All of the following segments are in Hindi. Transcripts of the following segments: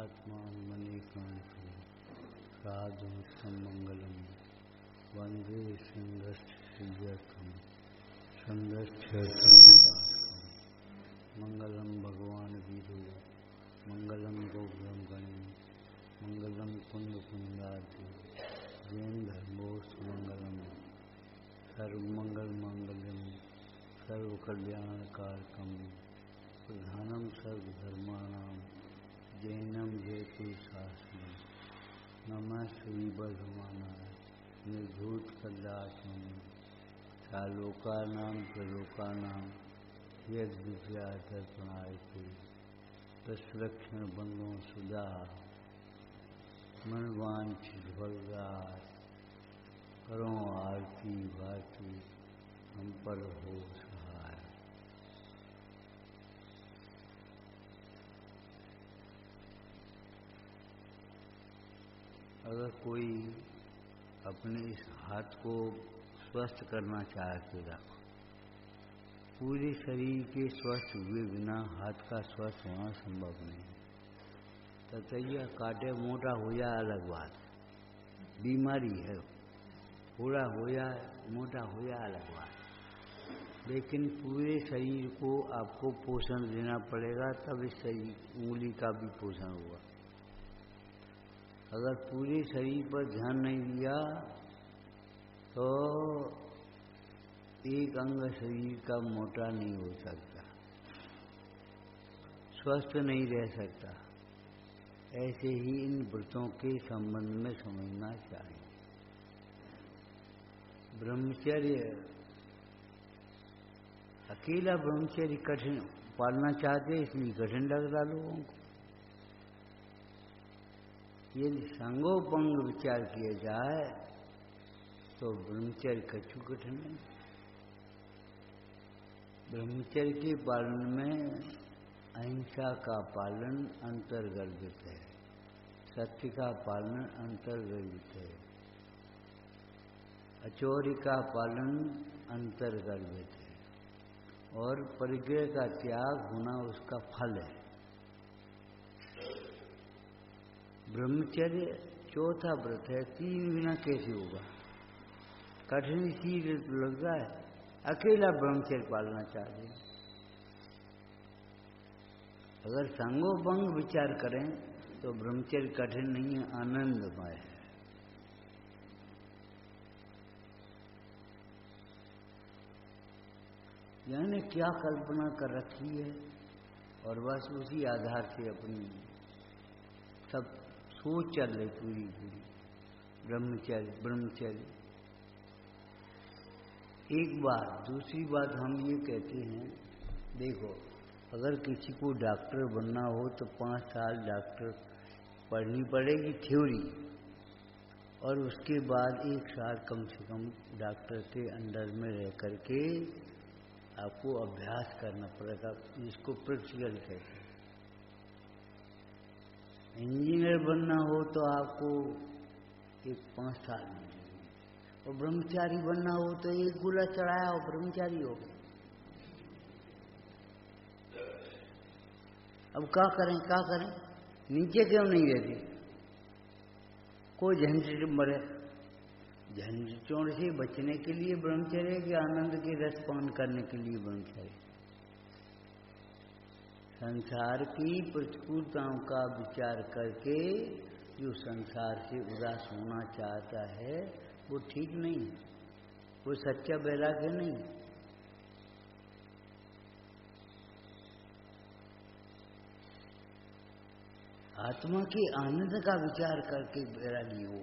आत्मा मणिकांतम साधुतम मंगलम वंदे सिंहस्थम मंगलम भगवान वीरो मंगलम गोब्रम गणे मंगलम कुंद कुंदादि जैन धर्मोस्त मंगलम सर्वमंगल मांगल्यम सर्वकल्याणकारकम प्रधानम सर्वधर्माणां जैनम जयतु शासनम नमः श्री बर्धमानाय निर्धूत कल्याणम सालोकानां प्रलोकानां यद विद्या दर्पणायते प्रसरक्षण बंधों सुधा मनवांछित फलदास करो आरती भारती हम पर हो सहाय। अगर कोई अपने इस हाथ को स्वस्थ करना चाहते रखो, पूरे शरीर के स्वस्थ हुए बिना हाथ का स्वस्थ होना संभव नहीं। ततैया काटे मोटा हो जाए अलग बात, बीमारी है, थोड़ा हो जाए मोटा हो जाए अलग बात, लेकिन पूरे शरीर को आपको पोषण देना पड़ेगा, तब इस शरीर उंगली का भी पोषण होगा। अगर पूरे शरीर पर ध्यान नहीं दिया तो एक अंग शरीर का मोटा नहीं हो सकता, स्वस्थ नहीं रह सकता। ऐसे ही इन व्रतों के संबंध में समझना चाहिए। ब्रह्मचर्य, अकेला ब्रह्मचर्य कठिन पालना चाहते इसलिए कठिन लगता लोगों को। यदि संगोपंग विचार किया जाए तो ब्रह्मचर्य कछु कठिन नहीं। ब्रह्मचर्य के पालन में अहिंसा का पालन अंतर्गर्भित है, सत्य का पालन अंतर्गर्भित है, अचौर्य का पालन अंतर्गर्भित है, और परिग्रह का त्याग होना उसका फल है। ब्रह्मचर्य चौथा व्रत है, तीन बिना कैसे होगा? कठिन इसीलिए तो लगता है। अकेला ब्रह्मचर्य पालना चाहिए। अगर संगोपंग विचार करें तो ब्रह्मचर्य कठिन नहीं है, आनंदमय है। यानी क्या कल्पना कर रखी है और बस उसी आधार से अपनी सब सोच चल रही पूरी पूरी। ब्रह्मचर्य ब्रह्मचर्य एक बात। दूसरी बात हम ये कहते हैं, देखो अगर किसी को डॉक्टर बनना हो तो 5 साल डॉक्टर पढ़नी पड़ेगी थ्योरी, और उसके बाद 1 साल कम से कम डॉक्टर के अंडर में रह करके आपको अभ्यास करना पड़ेगा, जिसको प्रैक्टिकल कहते हैं। इंजीनियर बनना हो तो आपको 5 साल मिलेंगे, और ब्रह्मचारी बनना हो तो 1 गोला चढ़ाया और ब्रह्मचारी हो गए। अब क्या करें? नीचे क्यों नहीं रहते? कोई झंझट मरे, झंझटों से बचने के लिए ब्रह्मचर्य के आनंद के रस पान करने के लिए ब्रह्मचर्य। संसार की प्रतिकूलताओं का विचार करके जो संसार से उदास होना चाहता है वो ठीक नहीं, वो सच्चा वैराग्य नहीं। आत्मा के आनंद का विचार करके वैरागी हो।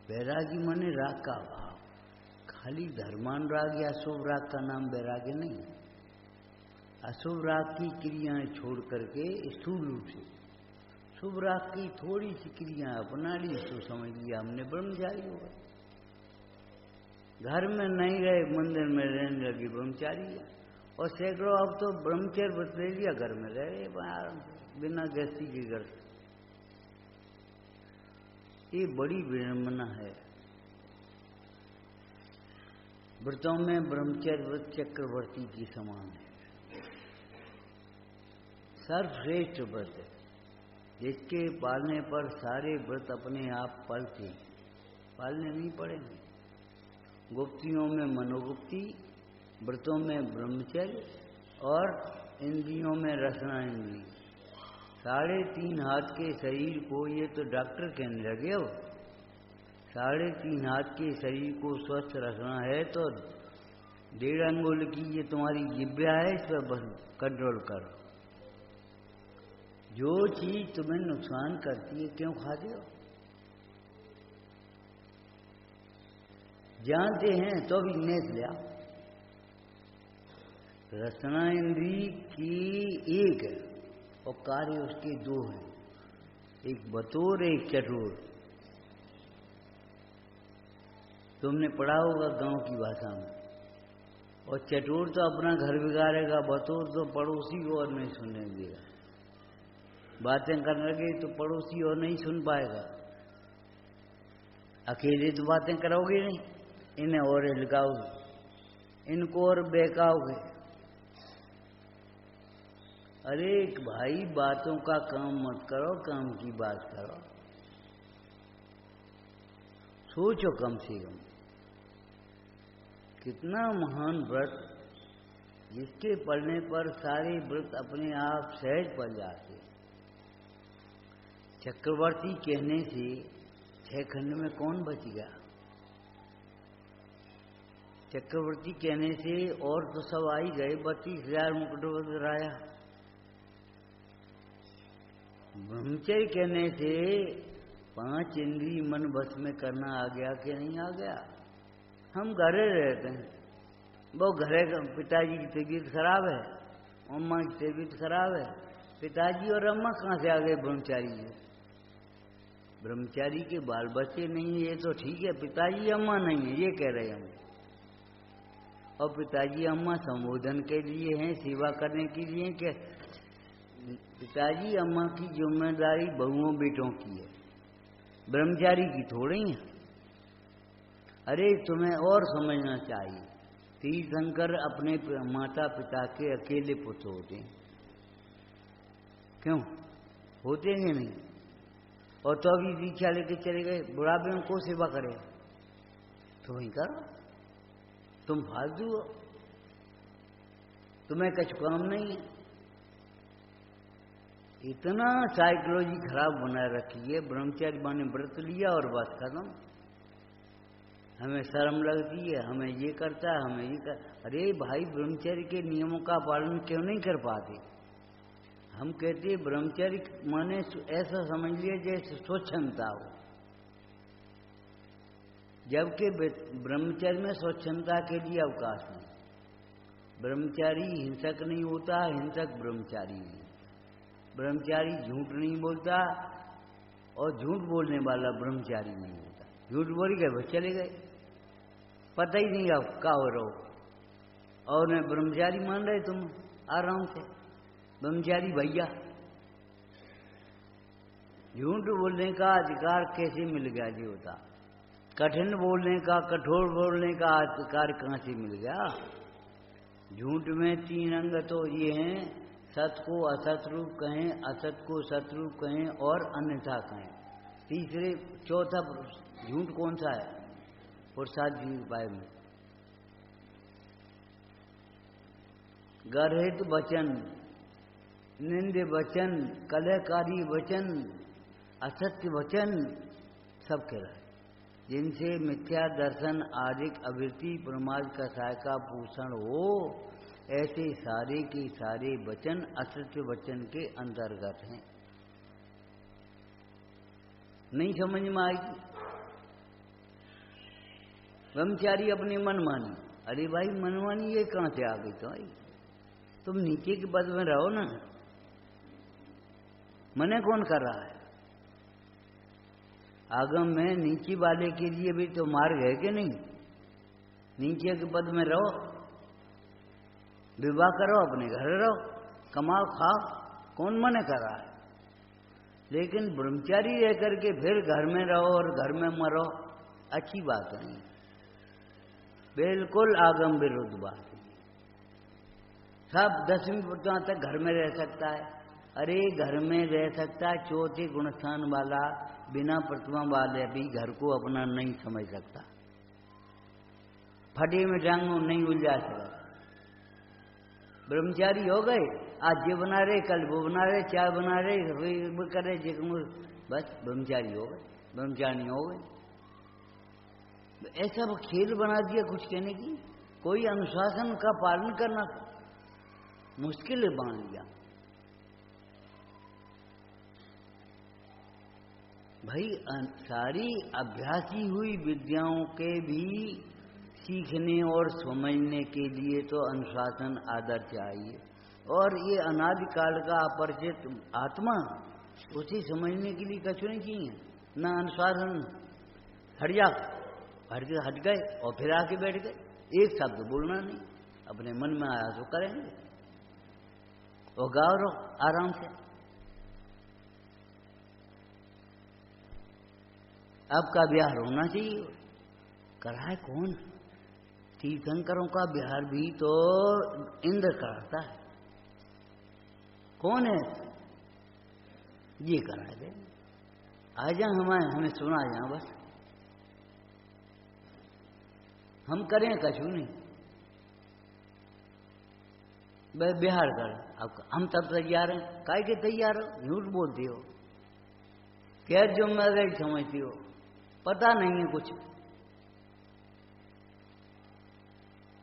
वैरागी माने राग का भाव, खाली धर्मानुराग या शुभ राग का नाम वैराग्य नहीं। अशुभ राग की क्रियाएं छोड़ करके स्थूल रूप से शुभ राग की थोड़ी सी क्रियाएं अपना ली तो समझ लिया हमने ब्रह्मचारी होगा। घर में नहीं रहे, मंदिर में रहने लगे ब्रह्मचारी है, और सैकड़ों अब तो ब्रह्मचर्य व्रत ले लिया, घर में रह रहे बिना गृहस्थी के घर। ये बड़ी विडंबना है। व्रतों में ब्रह्मचर्य व्रत चक्रवर्ती की समान है, सर्वश्रेष्ठ व्रत है। जिसके पालने पर सारे व्रत अपने आप पलते, पालने नहीं पड़ेंगे। गुप्तियों में मनोगुप्ती, व्रतों में ब्रह्मचर्य और इंद्रियों में रसना इंद्री। 3.5 हाथ के शरीर को, ये तो डॉक्टर कहने लगे हो, 3.5 हाथ के शरीर को स्वस्थ रखना है तो 1.5 अंगुल की ये तुम्हारी जिह्वा है, इस पर बस कंट्रोल करो। जो चीज तुम्हें नुकसान करती है क्यों खाते हो? जानते हैं तो भी नेस लिया। रसना इंद्री की एक है और कार्य उसके 2 हैं, एक बतौर एक चटोर। तुमने पढ़ा होगा गांव की भाषा में। और चटोर तो अपना घर बिगाड़ेगा, बतौर तो पड़ोसी को और नहीं सुनने देगा। बातें करने लगे तो पड़ोसी और नहीं सुन पाएगा। अकेले तो बातें करोगे नहीं, इन्हें और हिलकाओगे, इनको और बहकाओगे। अरे भाई, बातों का काम मत करो, काम की बात करो। सोचो कम से कम कितना महान व्रत, जिसके पढ़ने पर सारे व्रत अपने आप सहज पड़ जाते। चक्रवर्ती कहने से 6 खंड में कौन बच गया? चक्रवर्ती कहने से और तो सब आ ही गए, 32,000 मुकुट राया। ब्रह्मचर्य कहने से 5 इंद्रिय मन बस में करना आ गया कि नहीं आ गया? हम घरे रहते हैं, वो घरे पिताजी की तबीयत खराब है, अम्मा की तबीयत खराब है, पिताजी और अम्मा कहाँ से आ गए ब्रह्मचारी से? ब्रह्मचारी के बाल बच्चे नहीं है, ये तो ठीक है, पिताजी अम्मा नहीं है, ये कह रहे हम। और पिताजी अम्मा संबोधन के लिए हैं, सेवा करने के लिए क्या? पिताजी अम्मा की जिम्मेदारी बहुओं बेटों की है, ब्रह्मचारी की थोड़ी है। अरे तुम्हें और समझना चाहिए, तीर्थंकर अपने माता पिता के अकेले पुत्र होते हैं, क्यों होते हैं नहीं? और तो अभी दीक्षा लेके चले गए, बुढ़ापे में को सेवा करे? तो वही करो, तुम फालतू हो, तुम्हें कुछ काम नहीं है। इतना साइकोलॉजी खराब बना रखी है। ब्रह्मचारी माने व्रत लिया और बस खत्म। हमें शर्म लगती है, हमें ये करता है, हमें ये कर। अरे भाई, ब्रह्मचर्य के नियमों का पालन क्यों नहीं कर पाते? हम कहते ब्रह्मचर्य माने ऐसा समझ लिया जैसे स्वच्छंदता हो, जबकि ब्रह्मचर्य में स्वच्छंदता के लिए अवकाश नहीं। ब्रह्मचारी हिंसक नहीं होता, हिंसक ब्रह्मचारी नहीं। ब्रह्मचारी झूठ नहीं बोलता और झूठ बोलने वाला ब्रह्मचारी नहीं होता। झूठ बोल गए बस चले गए, पता ही नहीं आप क्या हो रहो। और मैं ब्रह्मचारी मान रहे तुम आराम से, ब्रह्मचारी भैया। झूठ बोलने का अधिकार कैसे मिल गया जी? होता कठिन बोलने का, कठोर बोलने का अधिकार कहाँ से मिल गया? झूठ में 3 अंग तो ये हैं, सत को असत रूप कहें, असत को सतरूप कहें और अन्यथा कहें। चौथा झूठ कौन सा है? पुरुषार्थ जी उपाय में गर्हित वचन, निंद वचन, कलहकारी वचन, असत्य वचन सब कह रहे, जिनसे मिथ्या दर्शन, आदिक अवृत्ति, प्रमाद कसाय का पोषण हो, ऐसे सारे के सारे वचन असत्य वचन के अंतर्गत हैं। नहीं समझ में आएगी? ब्रह्मचारी अपनी मनमानी। अरे भाई, मनमानी ये कहां से आ गई? तो भाई तुम नीचे के पद में रहो ना, मने कौन कर रहा है? आगम में नीचे वाले के लिए भी तो मार्ग है कि नहीं? नीचे के पद में रहो, विवाह करो, अपने घर रहो, कमाओ खाओ, कौन मने कर रहा है? लेकिन ब्रह्मचारी रह करके फिर घर में रहो और घर में मरो, अच्छी बात नहीं, बिल्कुल आगम विरुद्ध बात है। सब 10वीं तक घर में रह सकता है अरे घर में रह सकता चौथे गुणस्थान वाला बिना प्रतिमा वाले भी घर को अपना नहीं समझ सकता, फटे में टांग नहीं उलझा सकता। ब्रह्मचारी हो गए, आज ये बना रहे, कल वो बना रहे, चाय बना रहे, वो कर रहे, बस ब्रह्मचारी हो गए, ब्रह्मचारी हो गए। ऐसा वो खेल बना दिया कुछ कहने की, कोई अनुशासन का पालन करना मुश्किल बना दिया। भाई सारी अभ्यासी हुई विद्याओं के भी सीखने और समझने के लिए तो अनुशासन आदर चाहिए, और ये अनादिकाल का अपरिचित आत्मा उसे समझने के लिए कछु नहीं चाहिए। ना अनुशासन, हट जा, हट गए और फिर आके बैठ गए, एक शब्द बोलना नहीं, अपने मन में आया तो करेंगे और गाओ रहो आराम से। अब का बिहार होना चाहिए, कराए कौन? तीर्थंकरों का बिहार भी तो इंद्र कराता है, कौन है ये करा दे? आ जा हमें सुना जा, बस हम करें कछु नहीं, बिहार कर। अब हम तब तैयार हैं, काहे के तैयार हो? झूठ बोलती हो, क्या जिम्मेदारी समझती हो, पता नहीं है कुछ।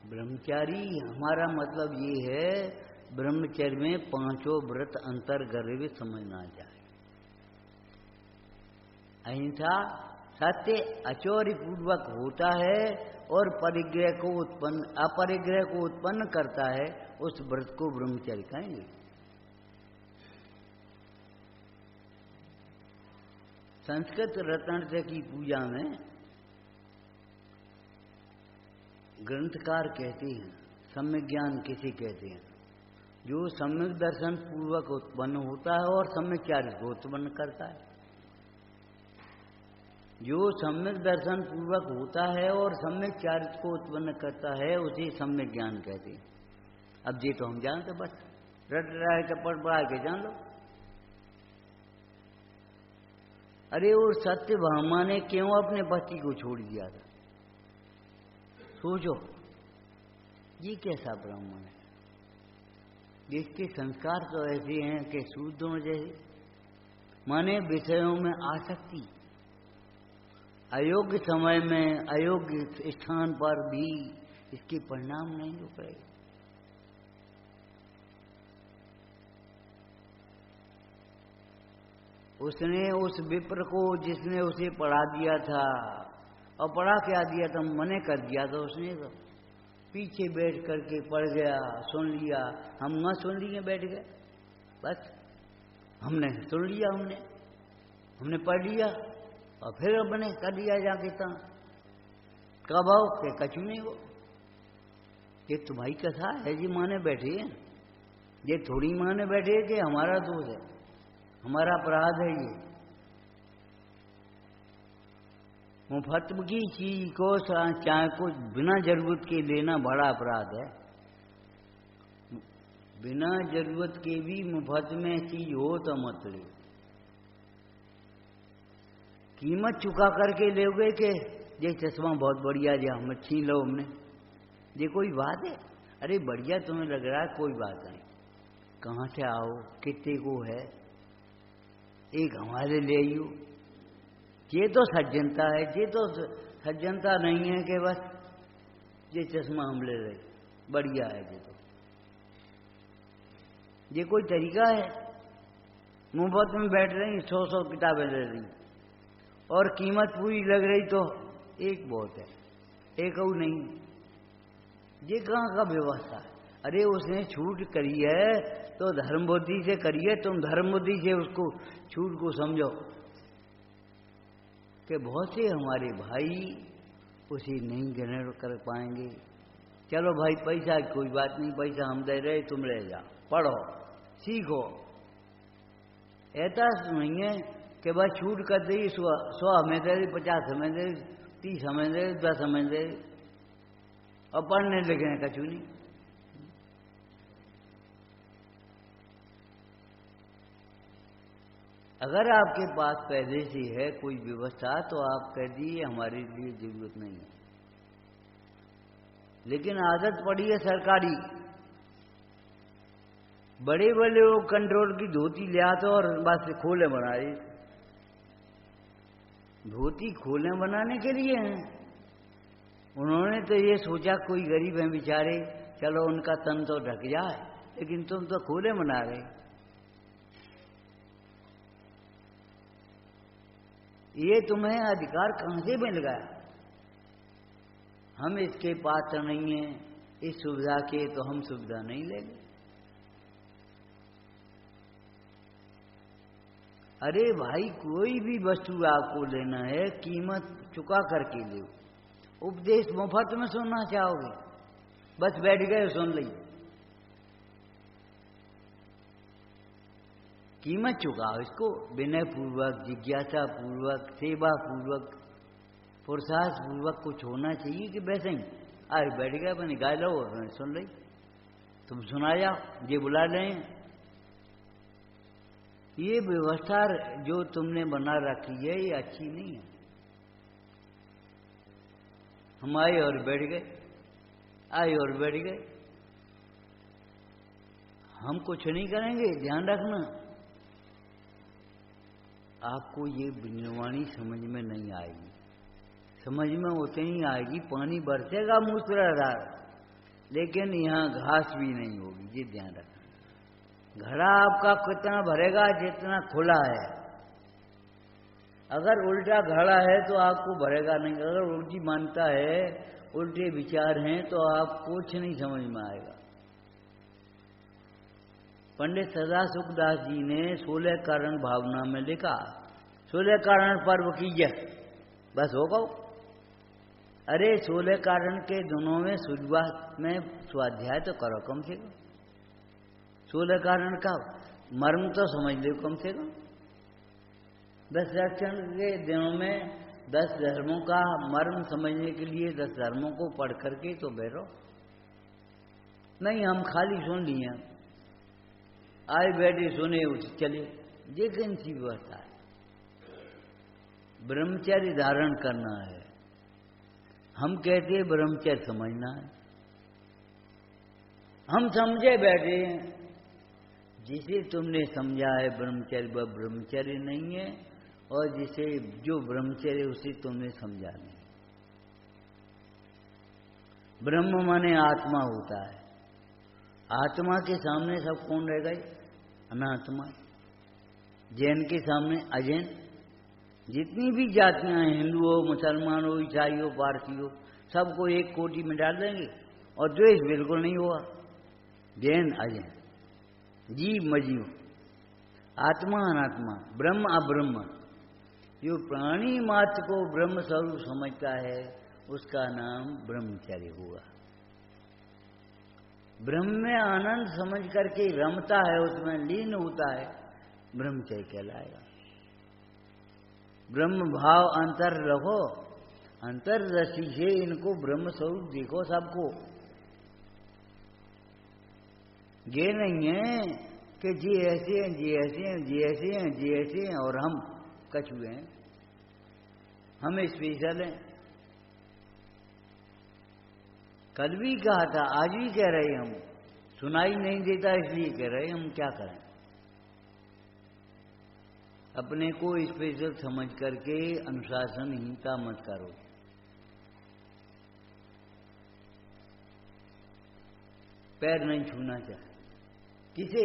ब्रह्मचारी हमारा मतलब ये है, ब्रह्मचर्य में पांचों व्रत अंतर्गर्भ समझना चाहिए। अहिंसा सत्य अचौर्य पूर्वक होता है और परिग्रह को अपरिग्रह को उत्पन्न करता है, उस व्रत को ब्रह्मचर्य कहेंगे। संस्कृत रत्नार्थ की पूजा में ग्रंथकार कहते हैं, सम्यक ज्ञान किसे कहते हैं? जो सम्यक दर्शन पूर्वक उत्पन्न होता है और सम्यक कार्य को उत्पन्न करता है। जो सम्यक दर्शन पूर्वक होता है और सम्यक कार्य को उत्पन्न करता है, उसे सम्यक ज्ञान कहते हैं। अब ये तो हम जानते, बस रट रहा है, पढ़ पढ़ा के जान लो। अरे और सत्यभामा ने क्यों अपने पति को छोड़ दिया था? सोचो, ये कैसा ब्राह्मण है जिसके संस्कार तो ऐसे हैं कि शूद्रों जैसे, माने विषयों में आसक्ति, अयोग्य समय में अयोग्य स्थान पर भी इसके परिणाम नहीं हो पाए। उसने उस विप्र को, जिसने उसे पढ़ा दिया था, और पढ़ा क्या दिया था, मने कर दिया था उसने, तो पीछे बैठ करके पढ़ गया, सुन लिया। हम न सुन लिए, बैठ गए, बस हमने सुन लिया, हमने पढ़ लिया और फिर अपने कर लिया जाके था। कब आओ के कछु नहीं हो, ये तुम्हारी कथा है जी, माने बैठे हैं, ये थोड़ी माने बैठे कि हमारा दोष है, हमारा अपराध है। ये मुफ्त की चीज को चाहे को बिना जरूरत के लेना बड़ा अपराध है। बिना जरूरत के भी मुफ्त में चीज हो तो मत ले, कीमत चुका करके लोगे कि ये चश्मा बहुत बढ़िया, जो हम छीन लो हमने, ये कोई बात है? अरे बढ़िया तुम्हें लग रहा है, कोई बात नहीं, कहाँ से आओ, कितने को है, एक हमारे ले आइयो। ये तो सज्जनता है, ये तो सज्जनता नहीं है कि बस ये चश्मा हम ले रहे, बढ़िया है। ये कोई तरीका है? मुफ्त में बैठ रही 100 किताबें ले रही और कीमत पूरी लग रही तो एक बहुत है, एक और नहीं। ये कहाँ का व्यवस्था है? अरे उसने छूट करी है तो धर्म बुद्धि से करी है, तुम धर्म बुद्धि से उसको छूट को समझो। कि बहुत से हमारे भाई उसे नहीं ग्रहण कर पाएंगे। चलो भाई पैसा कोई बात नहीं, पैसा हम दे रहे, तुम ले जाओ, पढ़ो सीखो। ऐसा नहीं है कि बस छूट कर दी, 100 हमें दे दी, 50 हमें दे दी, 30 हमें दे दी, 10 हमें दे दी, और पढ़ने लिखने कछु नहीं। अगर आपके पास पहले से है कोई व्यवस्था तो आप कह दिए हमारे लिए जरूरत नहीं है, लेकिन आदत पड़ी है सरकारी, बड़े बड़े लोग कंट्रोल की धोती ले आते और बस खोले बना रही। धोती खोले बनाने के लिए हैं। उन्होंने तो ये सोचा कोई गरीब है बेचारे, चलो उनका तन तो ढक जाए, लेकिन तुम तो खोले बना रहे। ये तुम्हें अधिकार कहां से मिल गया? हम इसके पात्र नहीं हैं, इस सुविधा के, तो हम सुविधा नहीं लेंगे। अरे भाई, कोई भी वस्तु आपको लेना है कीमत चुका करके लो। उपदेश मुफ्त में सुनना चाहोगे? बस बैठ गए सुन ली, कीमत चुकाओ इसको विनय पूर्वक, जिज्ञासा पूर्वक, सेवा पूर्वक, पुरुषार्थ पूर्वक कुछ होना चाहिए कि वैसे ही आए बैठ गए अपने गाय लो और सुन ली। तुम सुना जाओ, ये बुला रहे हैं। ये व्यवस्था जो तुमने बना रखी है ये अच्छी नहीं है। हम आए और बैठ गए, आए और बैठ गए। हम कुछ नहीं करेंगे, ध्यान रखना। आपको ये विनिर्वाणी समझ में नहीं आएगी। समझ में उतनी ही आएगी, पानी बरसेगा मूसलाधार, लेकिन यहाँ घास भी नहीं होगी, ये ध्यान रखना। घड़ा आपका कितना भरेगा? जितना खुला है। अगर उल्टा घड़ा है तो आपको भरेगा नहीं। अगर उल्टी मानता है, उल्टे विचार हैं, तो आप कुछ नहीं समझ में आएगा। पंडित सदा सुखदास जी ने 16 कारण भावना में लिखा, 16 कारण पर्व कीजिए, बस होगा। अरे 16 कारण के दोनों में शुरुआत में स्वाध्याय तो करो कम से कम। 16 कारण का मर्म तो समझ लो कम से कम। 10 दर्शन के दिनों में 10 धर्मों का मर्म समझने के लिए 10 धर्मों को पढ़ करके तो बैठो। नहीं, हम खाली सुन लिए, आए बैठे सुने उठ चले, ये कौन सी व्यवस्था है? ब्रह्मचर्य धारण करना है। हम कहते हैं ब्रह्मचर्य समझना है। हम समझे बैठे हैं। जिसे तुमने समझा है ब्रह्मचर्य, वह ब्रह्मचर्य नहीं है, और जिसे जो ब्रह्मचर्य उसे तुमने समझा नहीं। ब्रह्म माने आत्मा होता है। आत्मा के सामने सब कौन रह गए? अनात्मा। जैन के सामने अजैन। जितनी भी जातियां हैं, हिंदू हो, मुसलमान हो, ईसाई हो, पारसी हो, सबको एक कोटि में डाल देंगे और द्वेष बिल्कुल नहीं हुआ। जैन अजैन, जीव मजीव, आत्मा अनात्मा, ब्रह्म अब्रह्म। जो प्राणी मात्र को ब्रह्म स्वरूप समझता है उसका नाम ब्रह्मचर्य हुआ। ब्रह्म में आनंद समझ करके रमता है, उसमें लीन होता है, ब्रह्मचर्य कहलाएगा। ब्रह्म भाव अंतर रखो, अंतर्दृष्टि से इनको ब्रह्म स्वरूप देखो सबको। ये नहीं है कि जी ऐसे हैं, जी ऐसे हैं, जी ऐसे हैं, जी ऐसे हैं और हम कछुए हैं, हम स्पेशल हैं। कल भी कहा था, आज भी कह रहे हम। सुनाई नहीं देता इसलिए कह रहे हम, क्या करें। अपने को स्पेशल समझ करके अनुशासनहीनता मत करो। पैर नहीं छूना चाहिए किसे?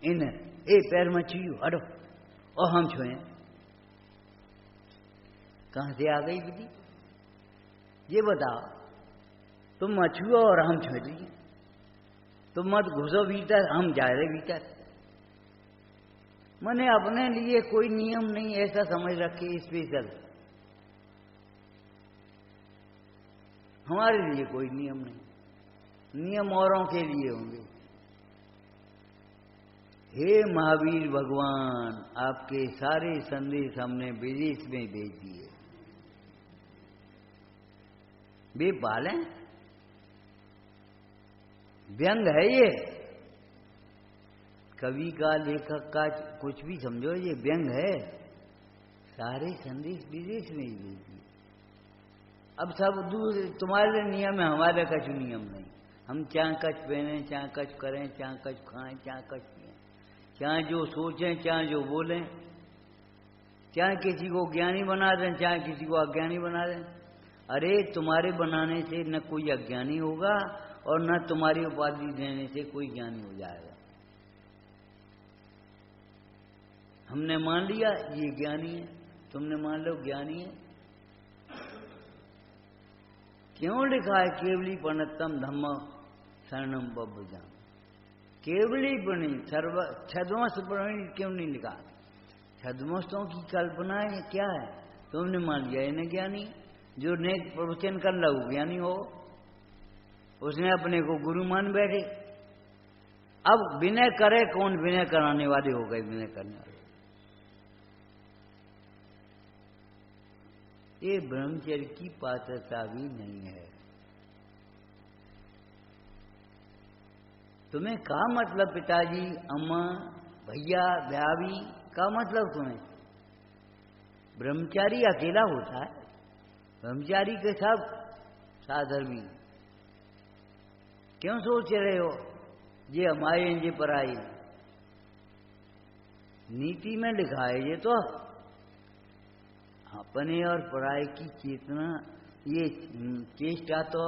इन ए पैर मत छूओ, हटो, और हम छुए। कहां से आ गई विधि? ये बताओ। तुम मत छुओ और हम छू लीजिए। तुम मत घुसो भीतर, हम जा रहे भीतर। मैंने अपने लिए कोई नियम नहीं ऐसा समझ रखे स्पेशल। हमारे लिए कोई नियम नहीं, नियम औरों के लिए होंगे। हे महावीर भगवान, आपके सारे संदेश हमने विदेश में भेज दिए। वे पालें, व्यंग है ये, कवि का, लेखक का, कुछ भी समझो, ये व्यंग है। सारे संदेश विदेश में ही भेजिए। अब सब दूर तुम्हारे नियम है, हमारे कछ नियम नहीं। हम चाहे कछ पहने, चाहे कछ करें, चाहे कछ खाएं, चाहे कछ पिए, चाहे जो सोचें, चाहे जो बोलें, चाहे किसी को ज्ञानी बना दें, चाहे किसी को अज्ञानी बना दें। अरे तुम्हारे बनाने से न कोई अज्ञानी होगा और न तुम्हारी उपाधि देने से कोई ज्ञानी हो जाएगा। हमने मान लिया ये ज्ञानी है, तुमने मान लो ज्ञानी है। क्यों लिखा है केवली प्रणतम धम्म शरणम बभुजाम? केवली प्रणि सर्व छद्मस्त प्रणि क्यों नहीं लिखा? छद्मस्तों की कल्पना है क्या है? तुमने मान लिया इन्हें ज्ञानी। जो नेक प्रवचन कर लो ज्ञानी हो, उसने अपने को गुरु मान बैठे। अब विनय करे कौन? विनय कराने वाले हो गए, विनय करने वाले। ये ब्रह्मचर्य की पात्रता भी नहीं है। तुम्हें का मतलब पिताजी, अम्मा, भैया, भाभी का मतलब तुम्हें? ब्रह्मचारी अकेला होता है, ब्रह्मचारी के सब साधर्मी। क्यों सोच रहे हो ये हमारे ये पराई? नीति में लिखा है ये तो। अपने और पराई की चेतना, ये चेष्टा तो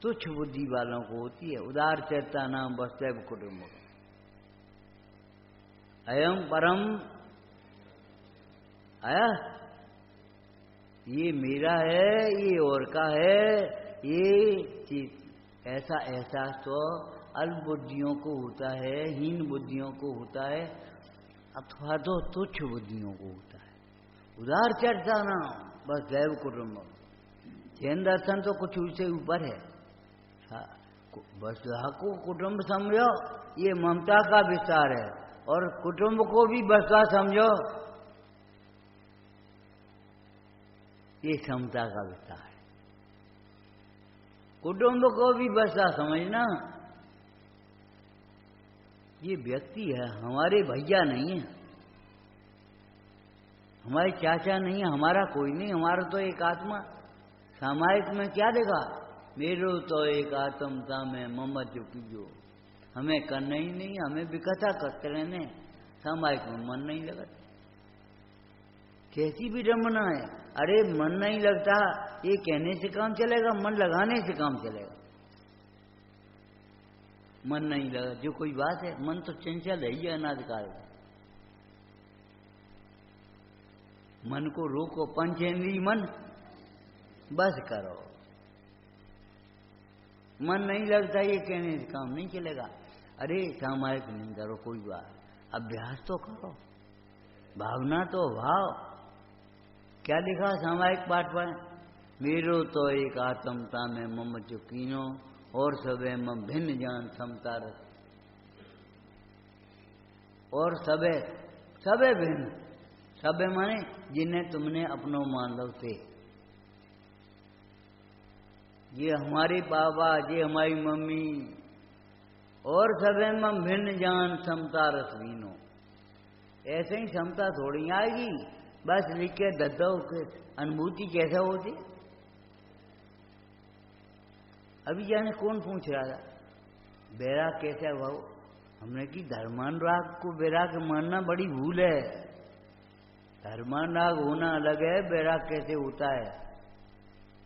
तुच्छ बुद्धि वालों को होती है। उदार चेता नाम वसुदैव कुटुंब। अयम परम आया, ये मेरा है, ये और का है, ये ऐसा एहसास तो अल्प बुद्धियों को होता है, हीन बुद्धियों को होता है, अथवा तो तुच्छ बुद्धियों को होता है। उदार चर्चा ना बस दैव कुटुंब। जैन दर्शन तो कुछ उससे ऊपर है। बस को कुटुंब समझो, ये ममता का विस्तार है, और कुटुंब को भी बसवा समझो, ये समता का विस्तार है। कुटुंब को भी बसवा समझना। ये व्यक्ति है, हमारे भैया नहीं है, हमारे चाचा नहीं है, हमारा कोई नहीं, हमारा तो एक आत्मा। सामायिक में क्या देखा? मेरो तो एक आत्मता में मम जो। हमें करना ही नहीं, हमें विकथा करते रहने, सामायिक में मन नहीं लगता। कैसी भी रमना है। अरे मन नहीं लगता ये कहने से काम चलेगा? मन लगाने से काम चलेगा। मन नहीं लगा जो कोई बात है? मन तो चंचल है ही, अनादिकाल का। मन को रोको, पंचेंद्रिय मन बस करो। मन नहीं लगता ये कहने से काम नहीं चलेगा। अरे सामायिक नहीं करो कोई बात, अभ्यास तो करो, भावना तो भाव। क्या लिखा सामायिक पाठ पर? मेरो तो एक आत्मता में मम चुकीनो, और सबे मम भिन्न जान समता रस। और सबे सबे भिन्न, सबे माने जिन्हें तुमने अपनों मान लो थे। ये हमारे बाबा, ये हमारी मम्मी, और सबे मम भिन्न जान समता रस वीनो। ऐसे ही समता थोड़ी आएगी, बस लिख के दद्दो के अनुभूति कैसे होती। अभी जाने कौन पूछ रहा था बैराग कैसे हुआ? हमने कि धर्मानुराग को बैराग मानना बड़ी भूल है। धर्मानुराग होना अलग है, बैराग कैसे होता है?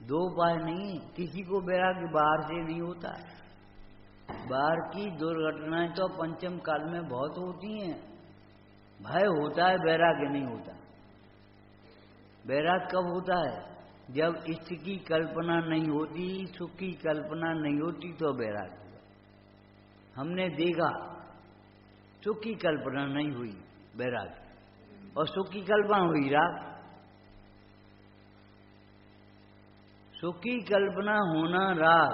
दो उपाय नहीं, किसी को बैराग बाहर से नहीं होता। बाहर की दुर्घटनाएं तो पंचम काल में बहुत होती हैं। भय होता है, बैराग्य नहीं होता। बैराग कब होता है? जब इष्ट की कल्पना नहीं होती, सुख की कल्पना नहीं होती, तो बैराग होगा। हमने देखा सुख की कल्पना नहीं हुई, बैराग, और सुख की कल्पना हुई, राग। सुख की कल्पना होना राग,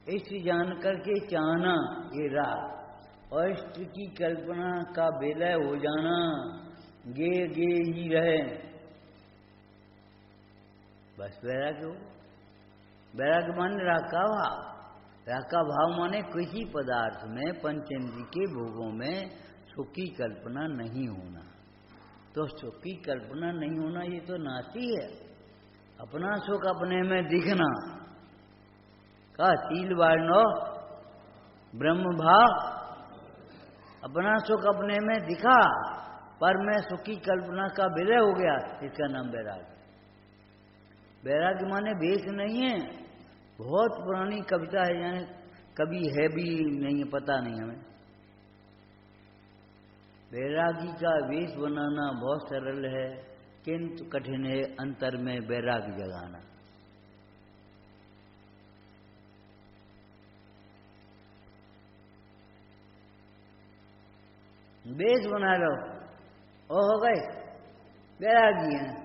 इष्ट जान करके चाहना ये राग, और इष्ट की कल्पना का विलय हो जाना गे गे ही रहे, बस वैराग्य हो। वैराग्य मान राग का भाव। राग का भाव माने किसी पदार्थ में पंचेंद्रिय के भोगों में सुख की कल्पना नहीं होना। तो सुख की कल्पना नहीं होना ये तो नास्ती है। अपना सुख अपने में दिखना का शील वारणो ब्रह्म भाव, अपना सुख अपने में दिखा पर मैं सुख की कल्पना का विलय हो गया, इसका नाम वैराग्य। वैराग्य माने वेश नहीं है, बहुत पुरानी कविता है, यानी कभी है भी नहीं है, पता नहीं हमें। वैरागी का वेश बनाना बहुत सरल है, किंतु कठिन है अंतर में वैराग्य जगाना। वेश बना लो और हो गए वैरागी हैं।